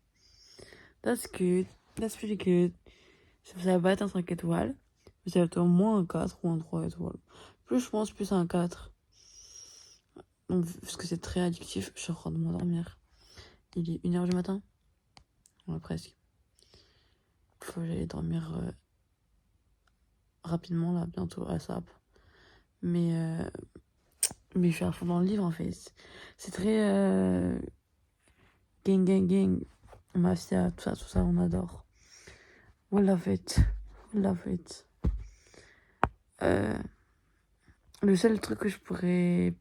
That's good. That's pretty good. Ça va être un 5 étoiles. Mais ça va être au moins un 4 ou un 3 étoiles. Plus je pense, plus un 4. Donc, parce que c'est très addictif, je suis en train de m'endormir. Il est 1h du matin. Ouais, presque. Faut que j'aille dormir rapidement, là, bientôt, à SAP. Mais je suis à fond dans le livre, en fait. C'est très gang, gang, gang. Mafia, tout ça, on adore. We love it. We love it. Le seul truc que je pourrais...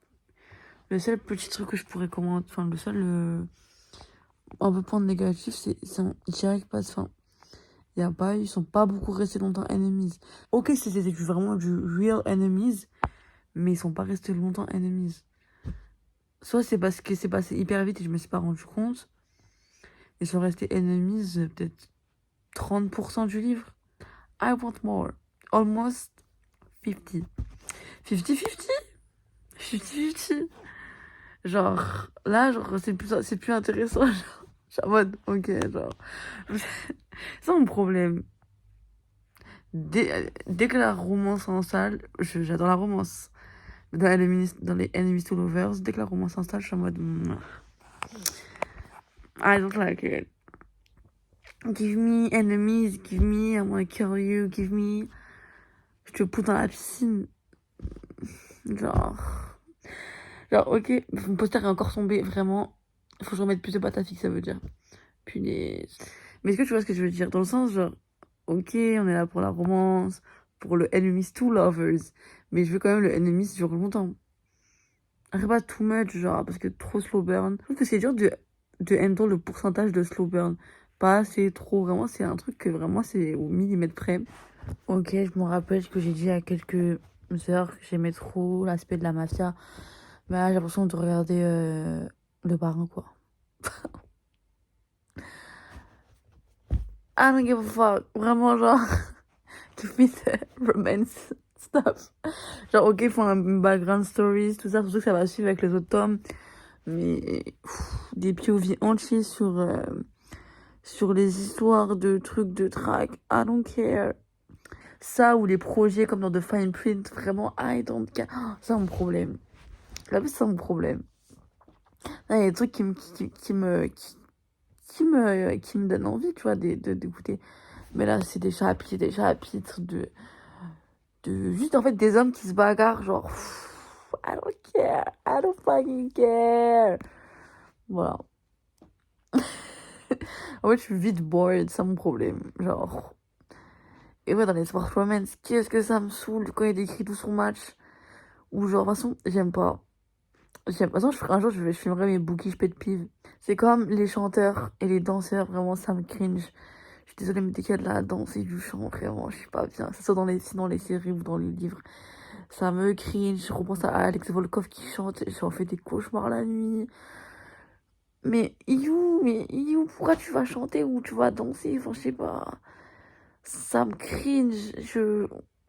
Le seul petit truc que je pourrais commenter... Enfin, le seul... un peu point négatif, c'est... J'y arrive pas... Enfin, y a pas... Ils sont pas beaucoup restés longtemps enemies. Ok, c'était vraiment du real enemies, mais ils sont pas restés longtemps enemies. Soit c'est parce que c'est passé hyper vite et je me suis pas rendu compte. Ils sont restés enemies peut-être 30% du livre. I want more. Almost 50. 50-50? 50-50? Genre, là, genre, c'est plus intéressant. Genre, je suis en mode, ok, genre. C'est mon problème. Dès que la romance s'installe, j'adore la romance. Dans les Enemies to Lovers, dès que la romance s'installe, je suis en mode. I don't like it. Give me enemies, give me, I wanna kill you, give me. Je te pousse dans la piscine. Genre, ok, mon poster est encore tombé, vraiment. Il faut que je remette plus de pâte à fixe, ça veut dire. Punaise. Mais est-ce que tu vois ce que je veux dire? Dans le sens, genre, ok, on est là pour la romance, pour le enemies to lovers, mais je veux quand même le enemies dure longtemps. Arrête pas too much, genre, parce que trop slow burn. Je trouve que c'est dur de handle le pourcentage de slow burn. Pas assez, trop, vraiment, c'est un truc que vraiment, c'est au millimètre près. Ok, je me rappelle ce que j'ai dit à quelques heures, que j'aimais trop l'aspect de la mafia. Mais là, j'ai l'impression de regarder Le Parrain, quoi. I don't give a fuck. Vraiment, genre, give me the romance stuff. Genre, ok, ils font un background stories, tout ça, surtout que ça va suivre avec les autres tomes. Mais des POV entiers sur les histoires de trucs de track. I don't care. Ça ou les projets comme dans The Fine Print, vraiment, I don't care. Oh, c'est mon problème. Là, c'est mon problème. Il y a des trucs qui me donnent envie, tu vois, d'écouter. Mais là, c'est des chapitres de juste, en fait, des hommes qui se bagarrent, genre, I don't care, I don't fucking care. Voilà. En fait, je suis vite bored, c'est mon problème. Genre. Et ouais, dans les sport romance, qu'est-ce que ça me saoule quand il décrit tout son match. Ou genre, de toute façon, j'aime pas. De toute façon, un jour, je filmerai mes bookish pet pives. C'est comme les chanteurs et les danseurs, vraiment, ça me cringe. Je suis désolée, mais dès qu'il y a de la danse et du chant, vraiment, je suis pas bien. Que ce soit dans les séries ou dans les livres. Ça me cringe. Je repense à Alex Volkov qui chante. J'en fais des cauchemars la nuit. Mais pourquoi tu vas chanter ou tu vas danser? Enfin, je sais pas. Ça me cringe. Je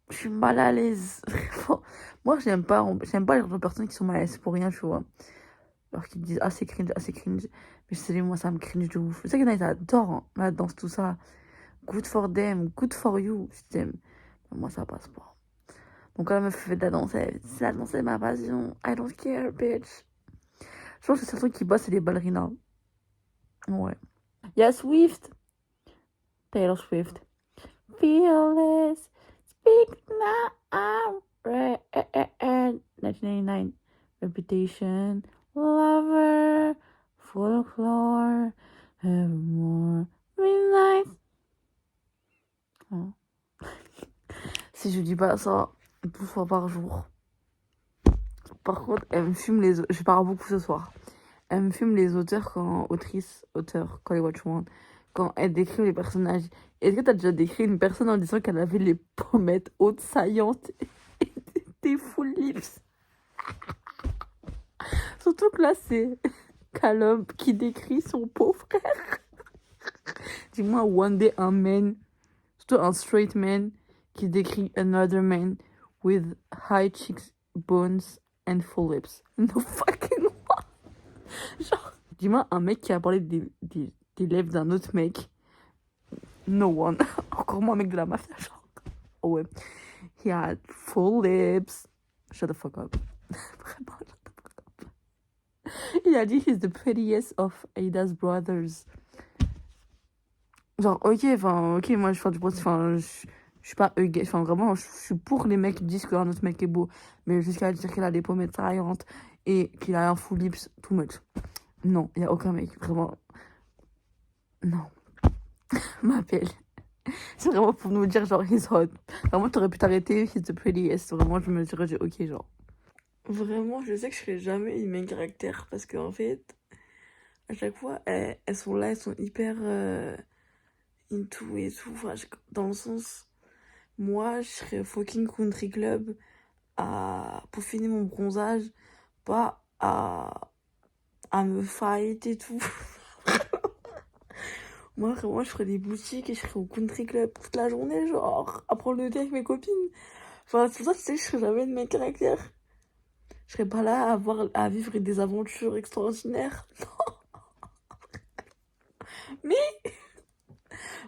suis mal à l'aise. Vraiment. Moi, j'aime pas les gens de personnes qui sont mal à l'aise pour rien, tu vois. Alors qu'ils me disent, ah, c'est cringe, ah, c'est cringe. Mais je sais, moi, ça me cringe de ouf. Je sais qu'il y en a, ils adorent, hein, la danse, tout ça. Good for them, good for you, si t'aimes. Mais moi, ça passe pas. Donc, quand la meuf fait de la danse, c'est la danse, c'est ma passion. I don't care, bitch. Je pense que c'est le truc qui bosse, c'est les ballerinas. Ouais. Y'a Swift. Taylor Swift. Fearless. Speak now. I'm red. 1999. Reputation. Lover. Folklore. Evermore. Midnight. Oh. Si je dis pas ça 12 fois par jour. Par contre, elle me fume les os. Je parle beaucoup ce soir. Elle me fume les auteurs auteurs, call it what you want, quand elles décrivent les personnages. Est-ce que t'as déjà décrit une personne en disant qu'elle avait les pommettes hautes saillantes et des full lips? Surtout que là, c'est Calum qui décrit son pauvre frère. Dis-moi, one day, un man, surtout un straight man, qui décrit another man with high cheekbones and full lips. No fucking way. Genre, dis-moi, un mec qui a parlé des lèvres d'un autre mec. No one. Encore moins un mec de la mafia, genre. Oh ouais. He had full lips. Shut the fuck up. Vraiment, shut the fuck up. Il a dit he's the prettiest of Aida's brothers. Genre, ok, moi je fais du procès, je suis pas gay, vraiment, je suis pour les mecs qui disent qu'un autre mec est beau, mais jusqu'à dire qu'il a des pommettes saillantes et qu'il a un full lips, too much. Non, il y a aucun mec, vraiment. Non. M'appelle. C'est vraiment pour nous dire, genre, he's hot. Vraiment, t'aurais pu t'arrêter, he's the prettiest. Vraiment, je me dirais, ok, genre. Vraiment, je sais que je serai jamais une main caractère, parce qu'en fait, à chaque fois, elles sont là, elles sont hyper into et tout. Enfin, dans le sens, moi, je serais fucking country club à peaufiner mon bronzage, pas à me fight et tout. Moi, vraiment, je ferais des boutiques et je serais au country club toute la journée, genre, à prendre le thé avec mes copines. Enfin, c'est pour ça que tu sais, je serais jamais de mes caractères. Je serais pas là à vivre des aventures extraordinaires. Mais,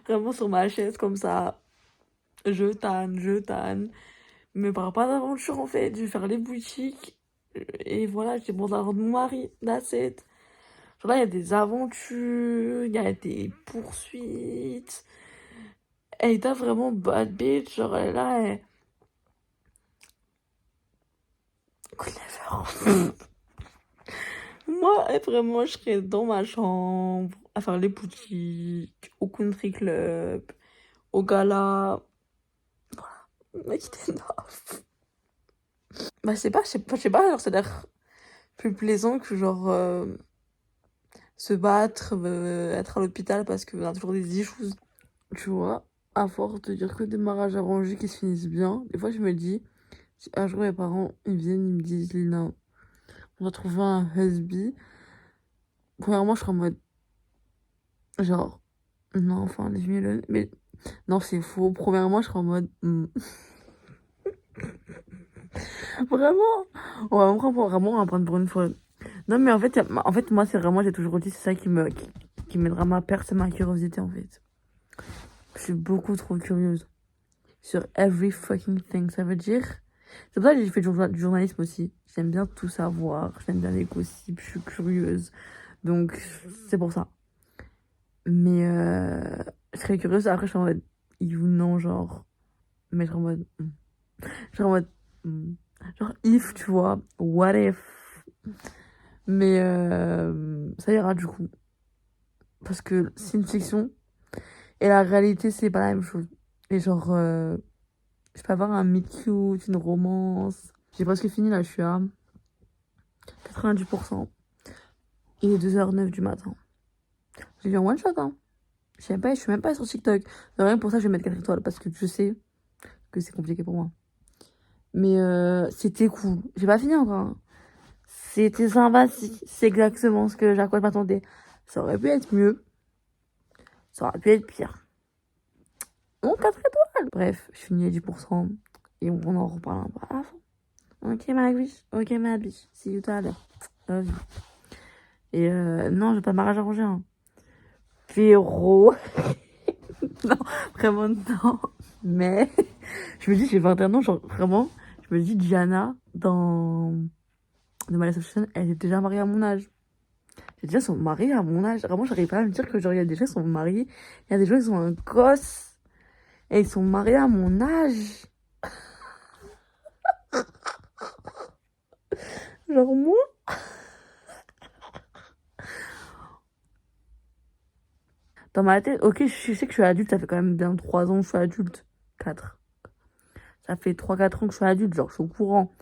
vraiment sur ma chaise, comme ça, je tanne. Mais par pas d'aventure, en fait. Je vais faire les boutiques. Et voilà, j'ai besoin d'argent de mon mari. That's it. Genre là, il y a des aventures, il y a des poursuites. Elle est vraiment bad bitch. Genre, elle est là, elle... Good never. Moi, vraiment, je serais dans ma chambre, à faire les boutiques, au country club, au gala. Voilà. Mec, t'es enough. Bah, je sais pas, genre, ça a l'air plus plaisant que, genre, se battre, être à l'hôpital parce qu'on a toujours des issues. Tu vois, à force de dire que des mariages arrangés qui se finissent bien, des fois, je me dis, si un jour mes parents, ils viennent, ils me disent, Lina, on va trouver un husband. Premièrement, je serai en mode, genre, non, enfin, les mieux mais non, c'est faux. Premièrement, je serai en mode, vraiment, on va me prendre vraiment, on va prendre pour une folle. Non, mais en fait, moi, c'est vraiment, j'ai toujours dit, c'est ça qui mènera ma perte, c'est ma curiosité, en fait. Je suis beaucoup trop curieuse sur every fucking thing. Ça veut dire, c'est pour ça que j'ai fait du journalisme aussi. J'aime bien tout savoir, j'aime bien les gossips, je suis curieuse. Donc, c'est pour ça. Mais je serais curieuse, après je serais en mode, non, genre. Mais je serais en mode, je serais en mode, genre, if, tu vois, what if. Mais ça ira du coup. Parce que c'est une fiction et la réalité, c'est pas la même chose. Et genre, je peux avoir un meet cute, une romance. J'ai presque fini là, je suis à 90%. Il est 2h09 du matin. J'ai vu en one shot, hein. Je suis même pas sur TikTok. De rien pour ça, je vais mettre 4 étoiles parce que je sais que c'est compliqué pour moi. Mais c'était cool. J'ai pas fini encore, hein. C'était sympathique. C'est exactement ce que Jacques m'attendait. Ça aurait pu être mieux. Ça aurait pu être pire. Donc 4 étoiles. Bref, je finis à 10%. Et on en reparle un peu à la fin. Ok, ma biche. Ok, ma biche. See you tout à l'heure. Love you. Et non, je vais pas mariage arrangé, hein. Féro. Non, vraiment non. Mais je me dis, j'ai 21 ans, genre vraiment, je me dis, Diana, dans The Malay Association, elle est déjà mariée à mon âge. J'ai déjà son mari à mon âge. Vraiment, j'arrive pas à me dire que genre, il y a des gens qui sont mariés, il y a des gens qui sont un gosse, et ils sont mariés à mon âge. Genre moi. Dans ma tête, ok, je sais que je suis adulte, ça fait quand même bien 3 ans que je suis adulte. 4. Ça fait 3-4 ans que je suis adulte, genre je suis au courant.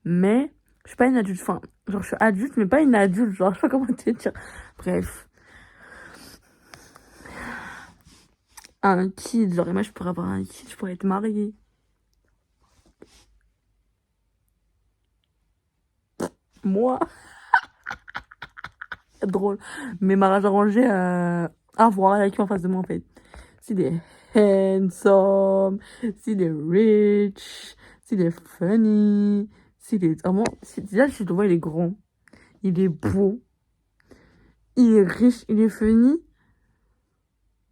Mais Je suis pas une adulte, enfin, genre je suis adulte, mais pas une adulte, genre je sais pas comment te dire. Bref. Un kid, genre, et moi je pourrais avoir un kid, je pourrais être mariée. Moi, drôle. Mais mariage arrangé à voir avec qui en face de moi en fait. S'il est handsome, s'il est rich, s'il est funny, s'il est vraiment. Déjà, je le vois, il est grand, il est beau, il est riche, il est funny.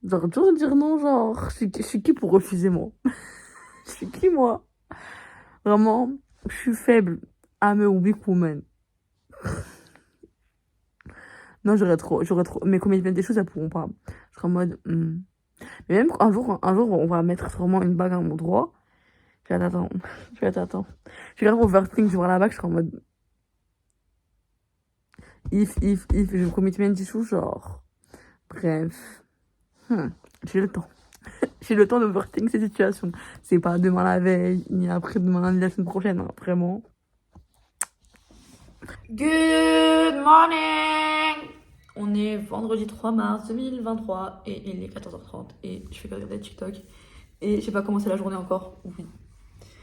Genre, dur de dire non, genre, je suis qui pour refuser moi? Je suis qui moi? Vraiment, je suis faible. I'm a weak woman. Non, j'aurais trop. Mais comme il y a des choses, elles pourront pas. Je serai en mode. Mais même un jour, on va mettre vraiment une bague à mon droit. Je vais t'attendre. Je vais t'attendre. Je vais regarder overthink, je vais voir la bague, je serai en mode. If, je commitment issue, genre. Bref. J'ai le temps. J'ai le temps d'overthink ces situations. C'est pas demain la veille, ni après-demain, ni la semaine prochaine, hein, vraiment. Good morning! On est vendredi 3 mars 2023 et il est 14h30 et je fais que regarder TikTok et j'ai pas commencé la journée encore, oui.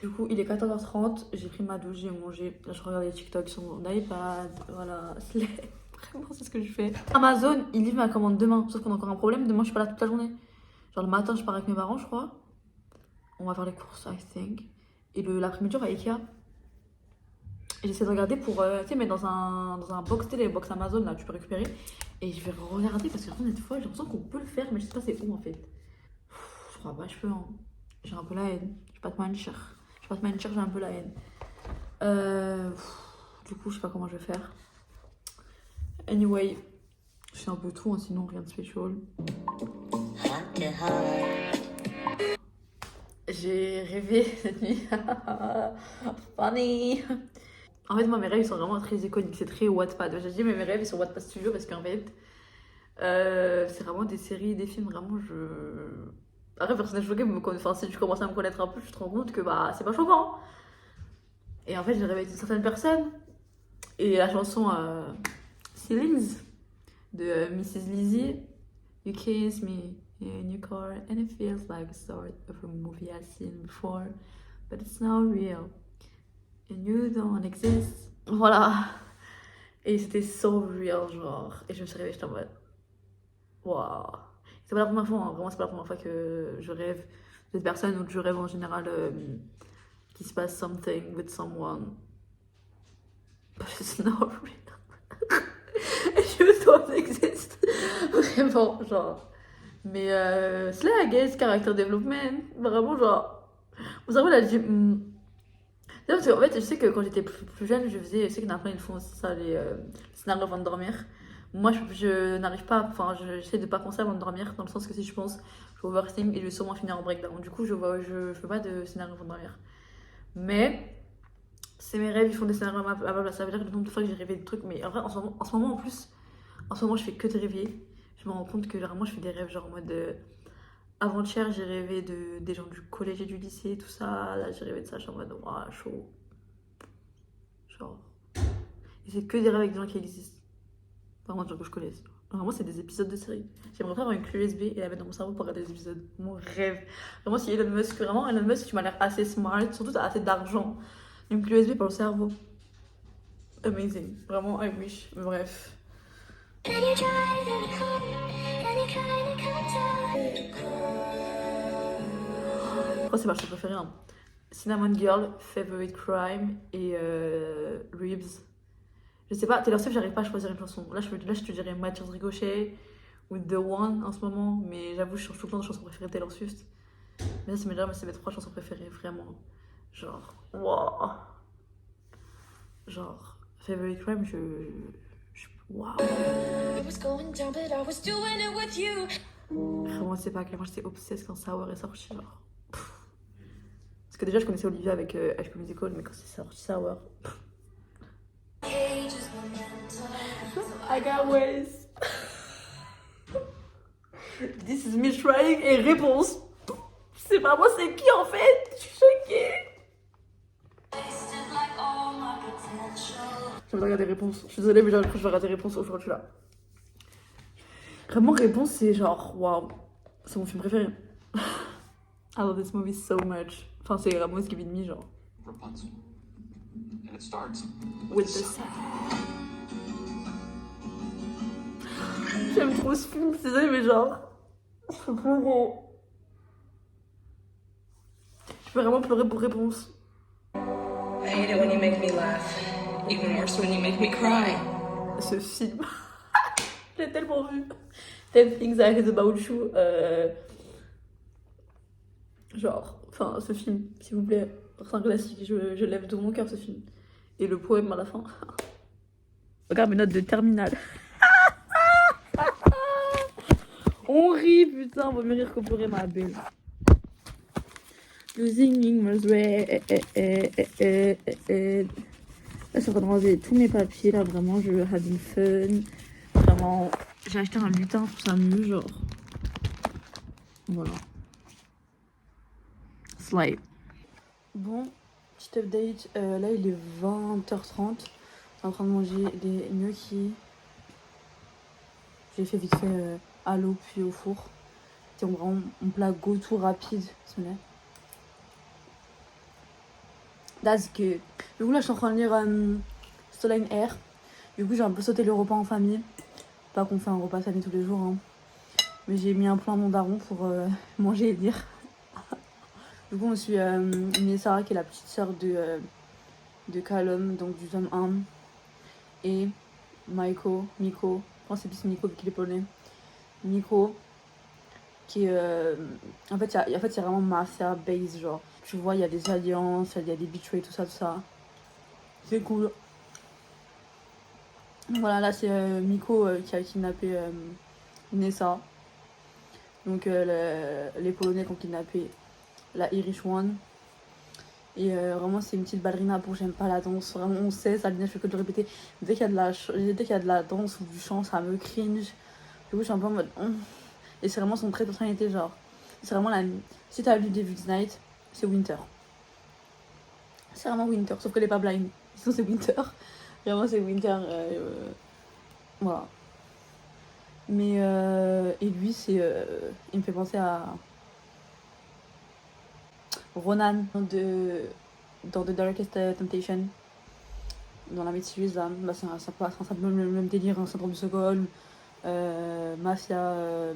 Du coup, il est 14h30, j'ai pris ma douche, j'ai mangé, là je regarde les TikTok sur mon iPad, voilà, vraiment c'est ce que je fais. Amazon, il livre ma commande demain, sauf qu'on a encore un problème, demain je suis pas là toute la journée. Genre le matin je pars avec mes parents je crois, on va faire les courses I think, et l'après-midi on va à Ikea. Et j'essaie de regarder pour, tu sais, mettre dans un box, tu sais, les box Amazon, là, tu peux récupérer. Et je vais regarder parce que la dernière fois, j'ai l'impression qu'on peut le faire, mais je sais pas c'est où en fait. Je crois pas, je peux, hein. J'ai un peu la haine. Je vais pas te mentir. J'ai un peu la haine. Du coup, je sais pas comment je vais faire. Anyway, je fais un peu tout, hein, sinon rien de spécial. J'ai rêvé cette nuit. Funny. En fait, moi, mes rêves, ils sont vraiment très iconiques. C'est très Wattpad. J'ai dit, mais mes rêves, ils sont Wattpad Studio parce qu'en fait, c'est vraiment des séries, des films. Vraiment, Après, personne n'est choqué, mais enfin, si tu commences à me connaître un peu, tu te rends compte que bah, c'est pas choquant. Et en fait, j'ai rêvé avec une certaine personne. Et la chanson Ceilings de Mrs. Lizzie, You kiss me in your car, and it feels like the start of a movie I've seen before, but it's not real. And you don't exist. Voilà. Et c'était so real, genre. Et je me suis réveillée, j'étais en mode. Waouh. C'est pas la première fois, hein. Vraiment, c'est pas la première fois que je rêve de cette personne ou que je rêve en général qu'il se passe something with someone. But it's not real. And you don't exist. Vraiment, genre. Mais c'est là, I guess, character development. Vraiment, genre. Vous savez, là, parce qu'en fait, je sais que quand j'étais plus jeune, je sais que plein ils font aussi ça, les scénarios avant de dormir. Moi, je n'arrive pas, enfin, j'essaie de pas penser avant de dormir, dans le sens que si je pense, je vais overthink et je vais sûrement finir en breakdown. Du coup, je fais pas de scénario avant de dormir. Mais, c'est mes rêves, ils font des scénarios à ma place. Ça veut dire que le nombre de fois que j'ai rêvé des trucs, mais en vrai, en ce moment, en plus, je fais que de rêver. Je me rends compte que généralement, je fais des rêves genre en mode. Avant-hier, j'ai rêvé des gens du collège et du lycée, tout ça. Là, j'ai rêvé de ça, je suis en mode, waouh, chaud. Genre. Et c'est que des rêves avec des gens qui existent. Vraiment, des gens que je connais. Vraiment, c'est des épisodes de série. J'aimerais faire une clé USB et la mettre dans mon cerveau pour regarder des épisodes. Mon rêve. Vraiment, si Elon Musk, tu m'as l'air assez smart, surtout t'as assez d'argent. Une clé USB pour le cerveau. Amazing. Vraiment, I wish. Bref. Oh, c'est ma chanson préférée. Hein. Cinnamon Girl, Favorite Crime et Ribs. Je sais pas, Taylor Swift, j'arrive pas à choisir une chanson. Là, je te dirais Mathias Ricochet ou The One en ce moment. Mais j'avoue, je change tout le temps de chanson préférée de Taylor Swift. Mais ça, c'est mes 3 chansons préférées, vraiment. Genre, wow. Genre, Favorite Crime, wow. Vraiment, c'est pas à quel point j'étais obsesse quand Sour est sorti, genre. Parce que déjà, je connaissais Olivia avec High School Musical, mais quand c'est sorti Sour. I got ways. This is me trying et réponse. C'est pas moi, c'est qui en fait? Je suis choquée. Je vais regarder Réponse. Je suis désolée, mais je vais regarder Réponse aujourd'hui là. Vraiment, Réponse, c'est genre, waouh, c'est mon film préféré. I love this movie so much. Enfin, c'est vraiment ce qui vit de mi, genre. Rapunzel. And it starts With the sun. J'aime trop ce film, c'est désolée, mais genre. Je peux pleurer. Je peux vraiment pleurer pour Réponse. I hate it when you make me laugh. Even worse when you make me cry. Ce film. J'ai tellement vu. 10 Things I Hate About You. Genre, enfin, ce film, s'il vous plaît. C'est un classique. Je lève de mon cœur ce film. Et le poème à la fin. Regarde mes notes de terminale. On rit, putain, on va mieux rire que pleurer, ma belle. Losing English Way. Là, je suis en train de ranger tous mes papiers, là, vraiment, je having fun. Vraiment, j'ai acheté un lutin, je trouve ça mieux, genre. Voilà. Slide. Bon, petit update. Là, il est 20h30. Je suis en train de manger des gnocchis. J'ai fait vite fait à l'eau puis au four. C'est vraiment un plat go-to rapide. That's good. Du coup, là, je suis en train de lire Stolen Air. Du coup, j'ai un peu sauté le repas en famille. Pas qu'on fait un repas famille tous les jours, hein. Mais j'ai mis un plan à mon daron pour manger et lire. Du coup, on suit Sarah, qui est la petite sœur de Callum, donc du tome 1. Et Miko, je pense que c'est plus Miko vu qu'il est polonais. Miko, qui est. En fait, il y a vraiment mafia base, genre. Tu vois, il y a des alliances, il y a des betrays, tout ça. C'est cool. Voilà, là, c'est Miko qui a kidnappé Nessa. Donc, les Polonais qui ont kidnappé la Irish One. Et vraiment, c'est une petite ballerina pour j'aime pas la danse. Vraiment, on sait, ça, je fais que de le répéter. Dès qu'il y a de la danse ou du chant, ça me cringe. Du coup, je suis un peu en mode. Et c'est vraiment son trait de personnalité, genre. C'est vraiment la. Si t'as lu David's Night, c'est Winter. C'est vraiment Winter, sauf qu'elle est pas blind. Sinon, c'est Winter. Vraiment, c'est Winter. Voilà. Mais. Et lui, c'est. Il me fait penser à. Ronan dans The Darkest Temptation. Dans la mid-series, là. Bah, c'est un peu le même délire, un syndrome de Stockholm. Mafia.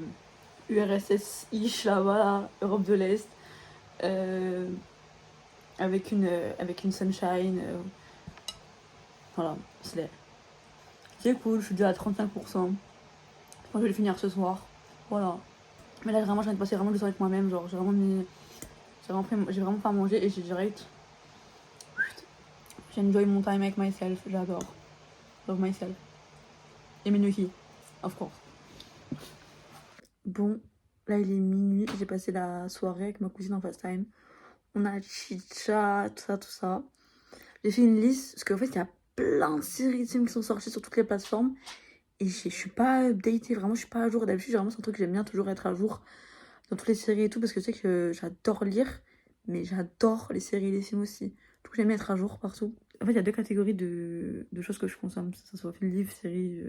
URSS-ish, là, voilà. Europe de l'Est. Avec une sunshine. Voilà, c'est cool, je suis déjà à 35%. Je pense que je vais le finir ce soir. Voilà. Mais là, vraiment, j'ai envie de passer vraiment du temps avec moi-même. Genre, j'ai vraiment pas mangé et j'ai direct. J'enjoy mon time avec myself, j'adore. Love myself. Et mes gnocchis, of course. Bon, là, il est minuit. J'ai passé la soirée avec ma cousine en FaceTime. On a chit-chat, tout ça. J'ai fait une liste, parce qu'en fait, il y a plein de séries de films qui sont sorties sur toutes les plateformes. Et je suis pas updatée, vraiment, je suis pas à jour. D'habitude, vraiment, c'est un truc que j'aime bien toujours être à jour dans toutes les séries et tout, parce que je sais que j'adore lire, mais j'adore les séries et les films aussi. Du coup, j'aime bien être à jour partout. En fait, il y a deux catégories de choses que je consomme, que ce soit livres, séries,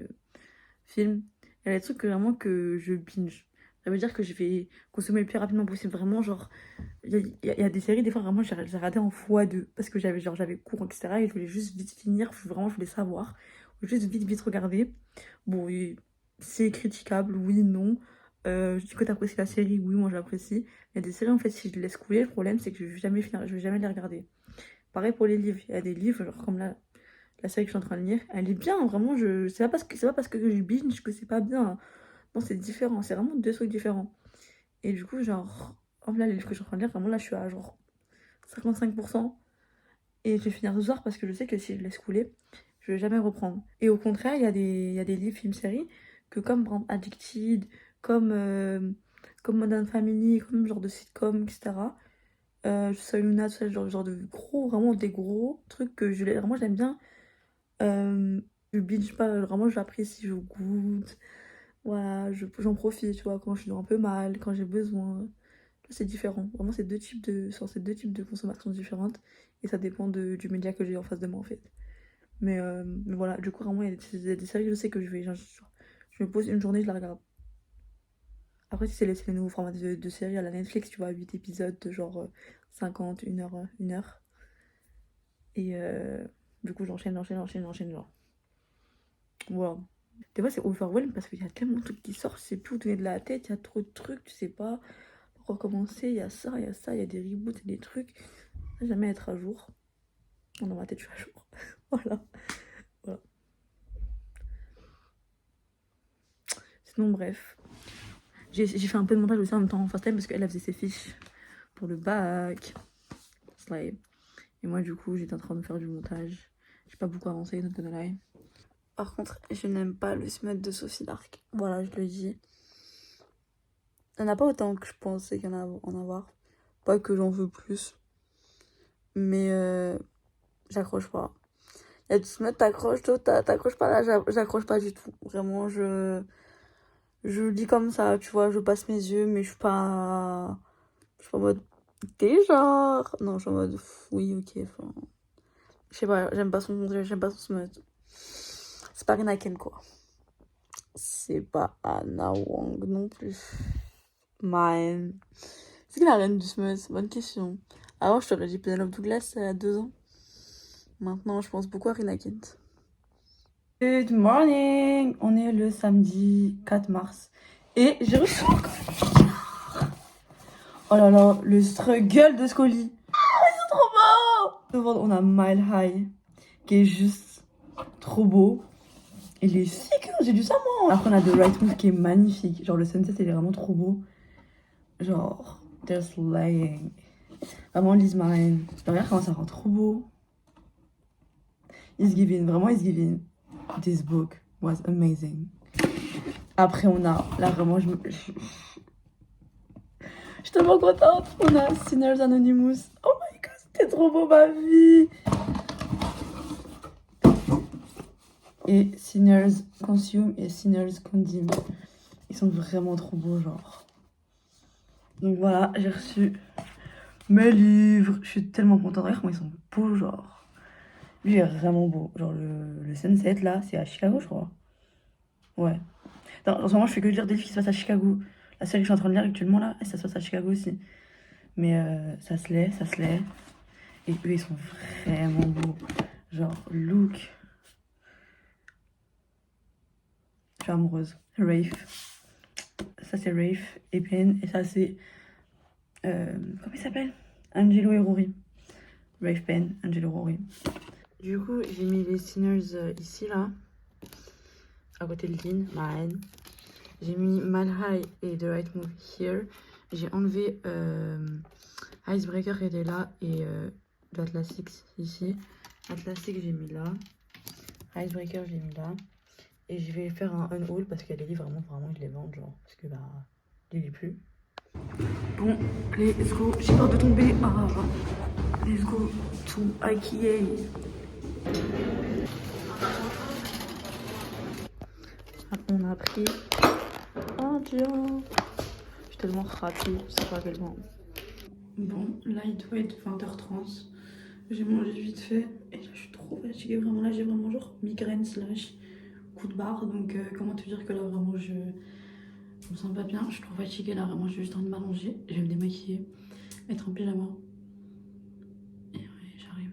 films. Il y a des trucs vraiment que je binge. Ça veut dire que je vais consommer le plus rapidement possible. Vraiment, genre, il y a des séries, des fois, vraiment, j'ai regardé en x2 parce que j'avais cours, etc. Et je voulais juste vite finir, vraiment, je voulais savoir. Juste vite regarder. Bon, oui, c'est critiquable, oui, non. Je dis que t'apprécies la série, oui, moi j'apprécie. Il y a des séries, en fait, si je les laisse couler, le problème, c'est que je vais jamais finir, je vais jamais les regarder. Pareil pour les livres. Il y a des livres, genre comme la série que je suis en train de lire, elle est bien, vraiment, c'est pas parce que je binge que c'est pas bien. Non, c'est différent, c'est vraiment deux trucs différents. Et du coup, genre, là, les livres que je suis en train de lire, vraiment, là, je suis à genre 55%. Et je vais finir ce soir parce que je sais que si je laisse couler, je vais jamais reprendre. Et au contraire, il y a des livres, films, séries, que comme par exemple Addicted, comme Modern Family, comme genre de sitcom, etc. Luna, tout ça, genre de gros, vraiment des gros trucs que vraiment j'aime bien. Je binge pas, vraiment j'apprécie, je goûte. Voilà, j'en profite, tu vois, quand je suis un peu mal, quand j'ai besoin. C'est différent. Vraiment, c'est ces deux types de consommation différentes. Et ça dépend du média que j'ai en face de moi, en fait. Mais voilà, du coup, vraiment, il y a des séries, je sais que je me pose une journée, je la regarde. Après, si c'est les nouveaux formats de séries à la Netflix, tu vois, 8 épisodes de genre 50, 1 heure. Et du coup, j'enchaîne, genre. Voilà. Des fois, c'est overwhelm parce qu'il y a tellement de trucs qui sortent, je sais plus où donner de la tête, il y a trop de trucs, tu sais pas par quoi commencer. Il y a ça, il y a des reboots, il y a des trucs. Jamais être à jour. Dans ma tête, je suis à jour. Voilà. Sinon, bref. J'ai fait un peu de montage aussi en même temps en first time parce qu'elle a faisait ses fiches pour le bac. Slay. Et moi, du coup, j'étais en train de faire du montage. J'ai pas beaucoup avancé, not gonna lie. Par contre, je n'aime pas le smut de Sophie Lark. Voilà, je le dis. Il n'y en a pas autant que je pensais qu'il y en avoir. Pas que j'en veux plus. Mais j'accroche pas. Il y a du smut, t'accroches, d'autres t'accroches pas. Là, j'accroche pas du tout. Vraiment, je lis comme ça, tu vois. Je passe mes yeux, mais je suis pas en mode déjà. Non, je suis en mode oui, ok. Enfin, je sais pas, j'aime pas son smut. C'est pas Rina Ken, quoi. C'est pas Anna Wong non plus. Man. C'est qui la reine du smut? Bonne question. Avant, je t'aurais dit Penelope Douglas il y a 2 ans. Maintenant, je pense beaucoup à Rina Kent. Good morning! On est le samedi 4 mars. Et j'ai reçu encore. Oh là là, le struggle de ce colis. C'est trop beau! Devant, on a Mile High, qui est juste trop beau. Il est sick, j'ai du ça moi. Après, on a The Right Move qui est magnifique. Genre, le sunset, il est vraiment trop beau. Genre, they're slaying. Vraiment, Liz Marine. Regarde comment ça rend trop beau. It's giving, vraiment, it's giving. This book was amazing. Après, on a, là, vraiment, je suis tellement contente. On a Sinners Anonymous. Oh my god, c'était trop beau, ma vie. Et Sinners Consume et Sinners Condemn. Ils sont vraiment trop beaux, genre. Donc voilà, j'ai reçu mes livres. Je suis tellement contente. Regarde comment ils sont beaux, genre. Lui, il est vraiment beau. Genre, le sunset, là, c'est à Chicago, je crois. Ouais. Non, en ce moment, je fais que lire des livres qui se passent à Chicago. La série que je suis en train de lire actuellement, là, ça se passe à Chicago aussi. Mais ça se l'est. Et eux, ils sont vraiment beaux. Genre, look. Je suis amoureuse. Rafe. Ça, c'est Rafe et Pen. Et ça, c'est... comment il s'appelle? Angelo et Rory. Rafe Pen, Angelo Rory. Du coup, j'ai mis les Sinners ici, là. À côté de Lynn, ma haine. J'ai mis Mile High et The Right Move here. J'ai enlevé Icebreaker qui était là et l'Atlas Six ici. Atlas Six j'ai mis là. Icebreaker j'ai mis là. Et je vais faire un unhaul parce qu'il y a des livres vraiment je les vends genre. Parce que bah je les lis plus. Bon, let's go. J'ai peur de tomber. Ah, let's go to Ikea. On a pris un Dieu. Je suis tellement ratée, je sais pas à quel point. Bon, là il doit être 20h30. J'ai mangé vite fait et là je suis trop fatiguée. Vraiment, là j'ai vraiment genre migraine / coup de barre. Donc, comment te dire que là vraiment je me sens pas bien. Je suis trop fatiguée là, vraiment j'ai juste envie de m'allonger. Je vais me démaquiller, mettre en pyjama. Et ouais, j'arrive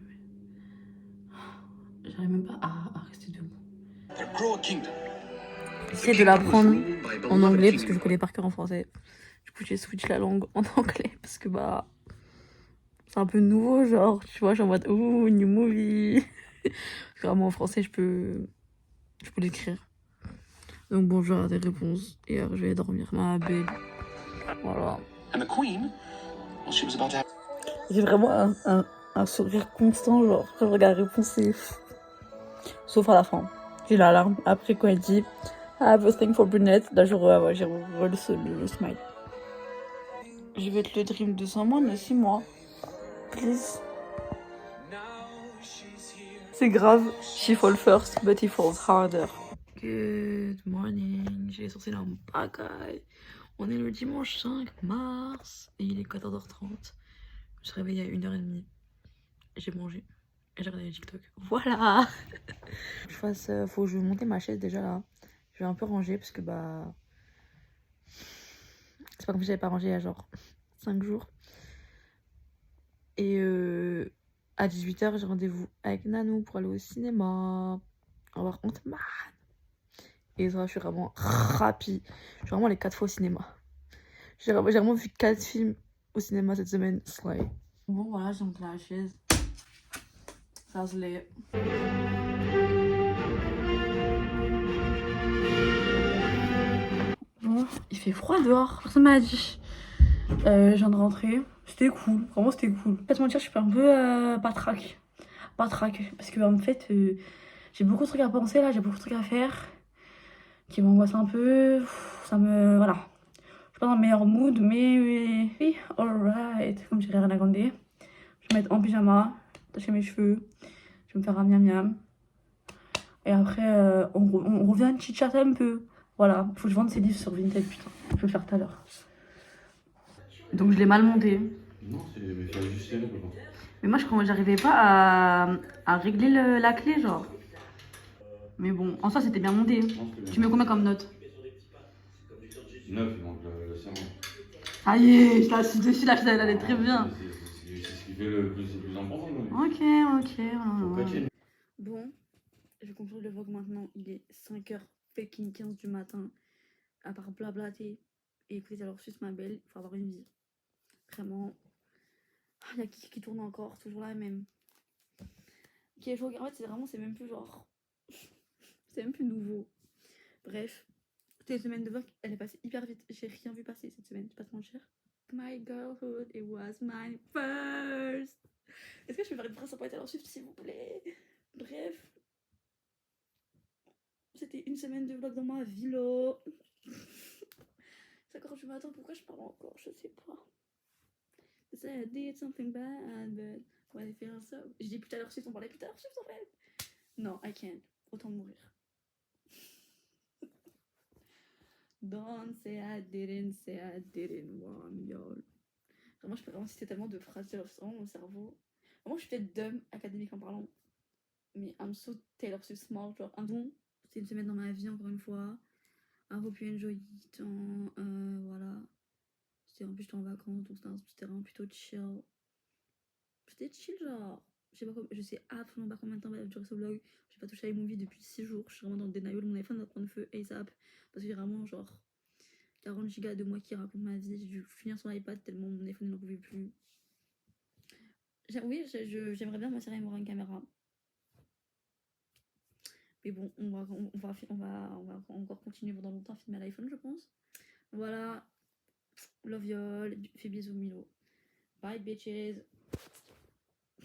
même pas à rester debout. J'essaie de l'apprendre en anglais parce que je connais par cœur en français. Du coup, j'ai switch la langue en anglais parce que bah c'est un peu nouveau, genre, tu vois, je suis en mode ouh, new movie. Parce que vraiment en français, je peux l'écrire. Donc bon, j'aurai des réponses et je vais dormir ma belle. Voilà. J'ai vraiment un sourire constant, genre, quand je regarde la réponse, c'est fou. Sauf à la fin. J'ai l'alarme. Après, quand elle dit I have a thing for brunette, là, j'ai le smile. Je vais être le dream de 100 mois, de 6 mois. Please. C'est grave. She fall first, but he falls harder. Good morning. J'ai sorti la bagaille. On est le dimanche 5 mars et il est 14h30. Je me suis réveillée à 1h30. J'ai mangé et j'ai regardé TikTok. Voilà. Faut que je vais monter ma chaise déjà là. Je vais un peu ranger parce que bah. C'est pas comme si j'avais pas rangé il y a genre 5 jours. Et à 18h, j'ai rendez-vous avec Nanou pour aller au cinéma. On va voir Ant-Man. Et ça, je suis vraiment rapide. Je suis vraiment les 4 fois au cinéma. J'ai vraiment vu 4 films au cinéma cette semaine. Ouais. Bon, voilà, j'ai monté la chaise. Ça se l'est. Bon, il fait froid dehors. Personne m'a dit. Je viens de rentrer. C'était cool. Vraiment, c'était cool. Pas te mentir, je suis un peu patraque. Parce que en fait, j'ai beaucoup de trucs à penser là. J'ai beaucoup de trucs à faire qui m'angoissent un peu. Ça me. Voilà. Je suis pas dans le meilleur mood, mais oui, alright. Comme dirait Ariana Grande. Je vais me mettre en pyjama, attacher mes cheveux. Je vais me faire un miam miam. Et après, on revient à chit-chat un peu. Voilà, faut que je vende ces livres sur Vinted, putain. Je vais le faire tout à l'heure. Donc je l'ai mal monté. Non, mais faut ajuster là, papa. Mais moi, j'arrivais pas à régler la clé, genre. Mais bon, en soi, c'était bien monté. Tu mets combien comme note? 9, il manque le serment. Ah yeah, je la suis dessus, la chaise, elle allait très bien. C'est ce qui fait le plus important. Ok. Faut Bon, je conclue le vlog maintenant. Il est 5h15 du matin. À part blablater et écouter alors juste ma belle, il faut avoir une vie. Vraiment. Il y a qui tourne encore, toujours la même. Qui est choquée. En fait, c'est même plus genre. C'est même plus nouveau. Bref. Cette semaine de vlog, elle est passée hyper vite. J'ai rien vu passer cette semaine, je vais pas te mentir. My girlhood, it was my first. Est-ce que je peux faire une phrase sans pas être alors Swift, s'il vous plaît? Bref. C'était une semaine de vlog dans ma vie, là. 5h du matin, pourquoi je parle encore? Je sais pas. Say I did something bad, but why I feel so. Je dis plus Taylor Swift, on parlait plus Taylor Swift en fait. Non, I can't. Autant mourir. Don't say I didn't want y'all. Vraiment, je peux vraiment citer tellement de phrases Taylor Swift dans mon cerveau. Vraiment, je suis peut-être dumb, académique en parlant. Mais I'm so Taylor Swift smart. Genre, bon, c'était une semaine dans ma vie, encore une fois. I hope you enjoy it. Voilà. En plus, j'étais en vacances, donc c'était vraiment plutôt chill. C'était chill, genre. Je sais absolument pas combien de temps va durer ce vlog. J'ai pas touché à mon vie depuis 6 jours. Je suis vraiment dans le denial. Mon iPhone va prendre feu ASAP. Parce que j'ai vraiment, genre, 40 gigas de moi qui raconte ma vie. J'ai dû finir sur l'iPad tellement mon iPhone n'en pouvait plus. Oui, j'aimerais bien m'insérer avoir une caméra. Mais bon, on va encore continuer pendant longtemps à filmer à l'iPhone, je pense. Voilà. Love y'all. Fais bisous, Milo. Bye, bitches.